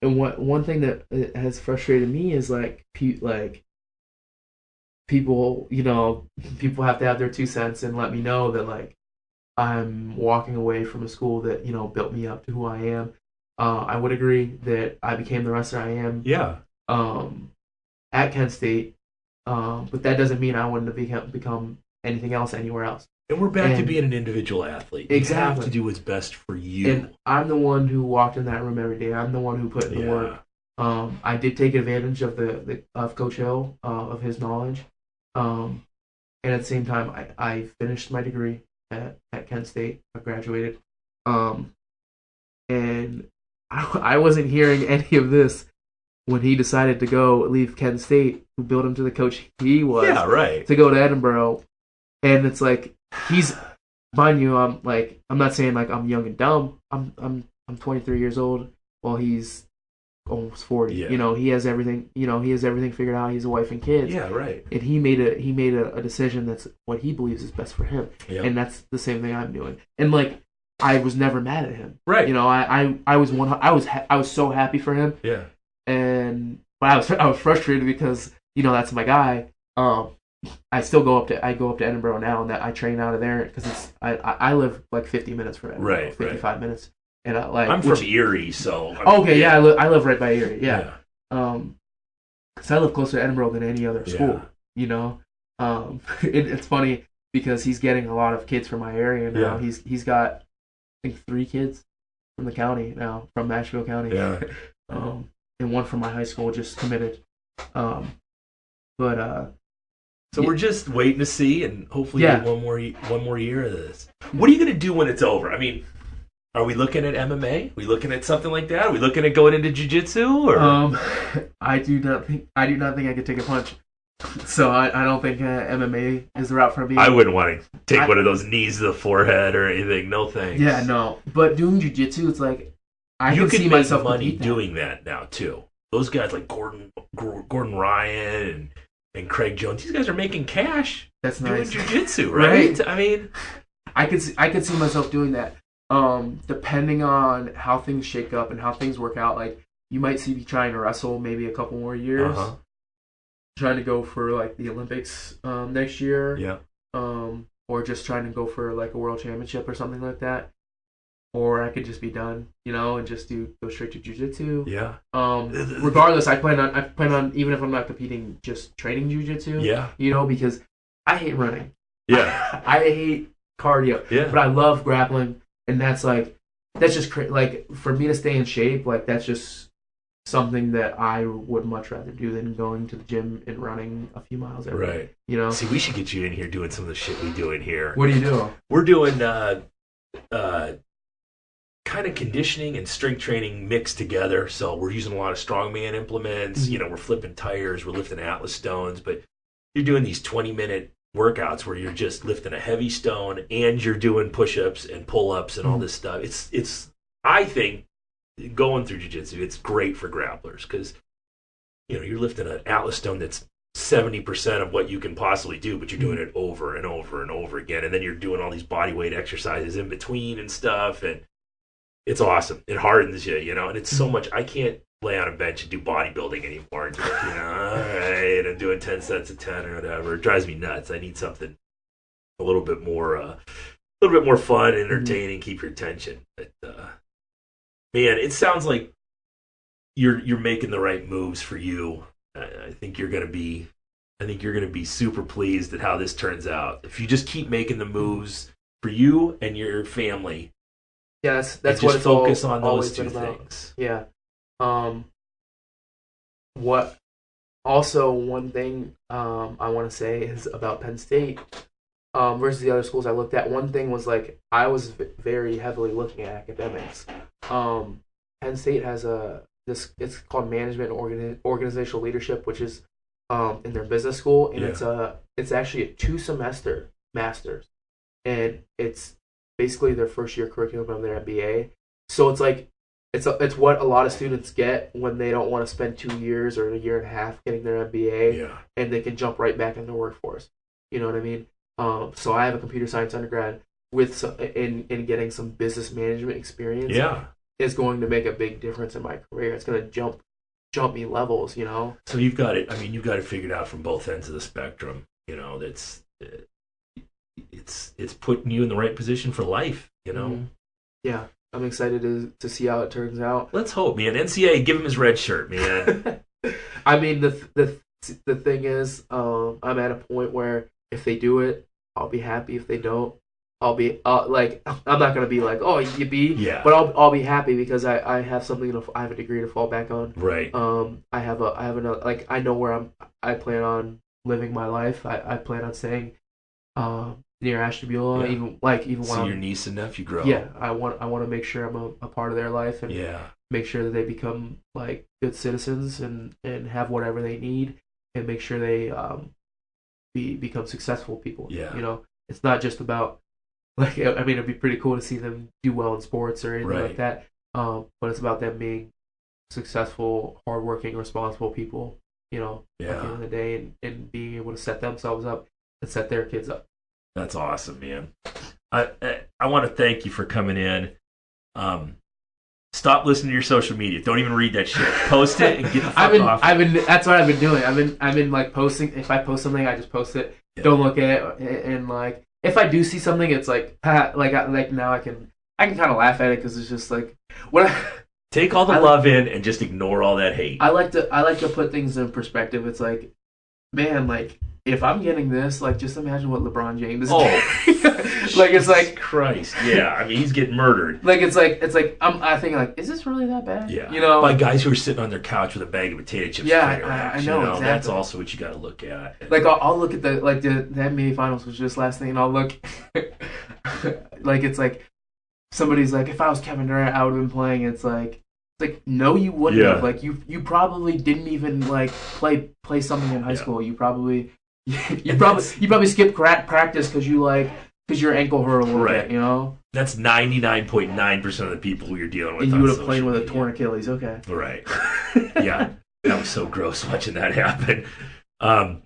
one thing that has frustrated me is like people, people have to have their 2 cents and let me know that like I'm walking away from a school that built me up to who I am. I would agree that I became the wrestler I am. Yeah. At Kent State, but that doesn't mean I wouldn't have become anything else anywhere else. And we're back to being an individual athlete. Exactly. You have to do what's best for you. And I'm the one who walked in that room every day. I'm the one who put in the work. I did take advantage of of Coach Hill, of his knowledge. And at the same time, I finished my degree at Kent State. I graduated. And I wasn't hearing any of this when he decided to leave Kent State, who built him to the coach he was. Yeah, right. To go to Edinboro. And it's like, mind you, I'm not saying like I'm young and dumb. I'm 23 years old. Well, he's almost 40. Yeah. He has everything. He has everything figured out. He has a wife and kids. Yeah, right. And he made a decision that's what he believes is best for him. Yep. And that's the same thing I'm doing. And like, I was never mad at him. Right. I was so happy for him. Yeah. But I was frustrated because that's my guy. I go up to Edinboro now, and that I train out of there because I live like 50 minutes from Edinboro, right, 55 minutes, and I'm from Erie, so I live right by Erie, yeah. Because I live closer to Edinboro than any other school, it's funny because he's getting a lot of kids from my area now. Yeah. He's got I think 3 kids from the county now, from Nashville County, and one from my high school just committed, So we're just waiting to see, and hopefully get one more year of this. What are you going to do when it's over? I mean, are we looking at MMA? Are we looking at something like that? Are we looking at going into jiu-jitsu? Or I do not think I could take a punch. So I don't think MMA is the route for me. I wouldn't want to take one of those knees to the forehead or anything. No thanks. Yeah, no. But doing jiu-jitsu, it's like you can see make myself money doing that now too. Those guys like Gordon Ryan and Craig Jones, these guys are making cash. That's doing nice. jiu-jitsu, right? I mean, I could see myself doing that. Depending on how things shake up and how things work out, like you might see me trying to wrestle maybe a couple more years. Trying to go for like the Olympics next year. Yeah. Or just trying to go for like a world championship or something like that. Or I could just be done, and just go straight to jiu-jitsu. Yeah. Regardless, I plan on even if I'm not competing, just training jiu-jitsu. Yeah. Because I hate running. Yeah. I hate cardio. Yeah. But I love grappling, and that's just like for me to stay in shape. Like that's just something that I would much rather do than going to the gym and running a few miles every day. See, we should get you in here doing some of the shit we do in here. What do you do? We're doing kind of conditioning and strength training mixed together. So we're using a lot of strongman implements. Mm-hmm. We're flipping tires, we're lifting Atlas stones, but you're doing these 20-minute workouts where you're just lifting a heavy stone and you're doing push-ups and pull-ups and all this stuff. It's I think going through jiu-jitsu, it's great for grapplers because you're lifting an Atlas stone that's 70% of what you can possibly do, but you're doing it over and over and over again, and then you're doing all these body weight exercises in between and stuff, and it's awesome. It hardens you, and it's so much. I can't lay on a bench and do bodybuilding anymore. And just, all right, I'm doing 10 sets of 10 or whatever. It drives me nuts. I need something a little bit more fun, entertaining, keep your attention. But man, it sounds like you're making the right moves for you. I think you're gonna be super pleased at how this turns out. If you just keep making the moves for you and your family. Yeah, that's what it's focus on those always two been about. things. Yeah. What also one thing I want to say is about Penn State versus the other schools I looked at. One thing was like I was very heavily looking at academics. Penn State has it's called management and organizational leadership, which is in their business school, and it's actually a 2-semester master's, and it's basically their first year curriculum of their MBA. So it's like it's what a lot of students get when they don't want to spend 2 years or a year and a half getting their MBA, and they can jump right back in the workforce. You know what I mean? So I have a computer science undergrad with in getting some business management experience. Yeah, is going to make a big difference in my career. It's going to jump me levels, you know. So you've got it. I mean, you've got it figured out from both ends of the spectrum. You know, that's it's putting you in the right position for life. You know. Mm-hmm. Yeah, I'm excited to see how it turns out. Let's hope, man. NCAA, give him his red shirt, man. I mean, the thing is, I'm at a point where if they do it, I'll be happy. If they don't, I'll be like, I'm not gonna be like, oh, yippee. Yeah. But I'll be happy because I have something I have a degree to fall back on. Right. I have another, like, I know where I plan on living my life. I plan on staying near Ashtabula, even when so your niece and nephew grow. Yeah, I want to make sure I'm a part of their life and make sure that they become like good citizens and have whatever they need, and make sure they become successful people. Yeah. You know, it's not just about, like, I mean, it'd be pretty cool to see them do well in sports or anything like that. But it's about them being successful, hardworking, responsible people. You know, at the end of the day, and being able to set themselves up and set their kids up. That's awesome, man. I want to thank you for coming in. Stop listening to your social media. Don't even read that shit. Post it and get the fuck off. That's what I've been doing. I've been like posting. If I post something, I just post it. Yeah. Don't look at it. And like, if I do see something, it's like now I can kind of laugh at it because it's just like take all the love in and just ignore all that hate. I like to put things in perspective. It's like, man, like, if I'm getting this, like, just imagine what LeBron James is getting. Like, it's like, Christ, yeah. I mean, he's getting murdered. Like, it's like I think, like, is this really that bad? Yeah, you know, by guys who are sitting on their couch with a bag of potato chips. Yeah, I know, you know exactly. That's also what you got to look at. Like, I'll look at the NBA Finals was just last thing, and I'll look, like, it's like somebody's like, if I was Kevin Durant, I would have been playing. It's like no, you wouldn't have. Like, you probably didn't even like play something in high school. You probably skipped practice because your ankle hurt a little bit, you know? That's 99.9% of the people who you're dealing with. And you would have played with a torn Achilles, okay. Right. Yeah. That was so gross watching that happen. All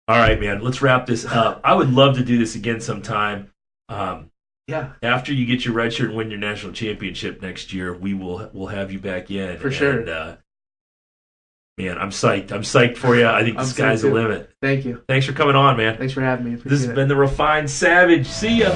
right, man. Let's wrap this up. I would love to do this again sometime. Yeah. After you get your red shirt and win your national championship next year, we'll have you back in. For sure. And, man, I'm psyched. I'm psyched for you. I think the sky's the limit. Thank you. Thanks for coming on, man. Thanks for having me. This has been the Refined Savage. See ya.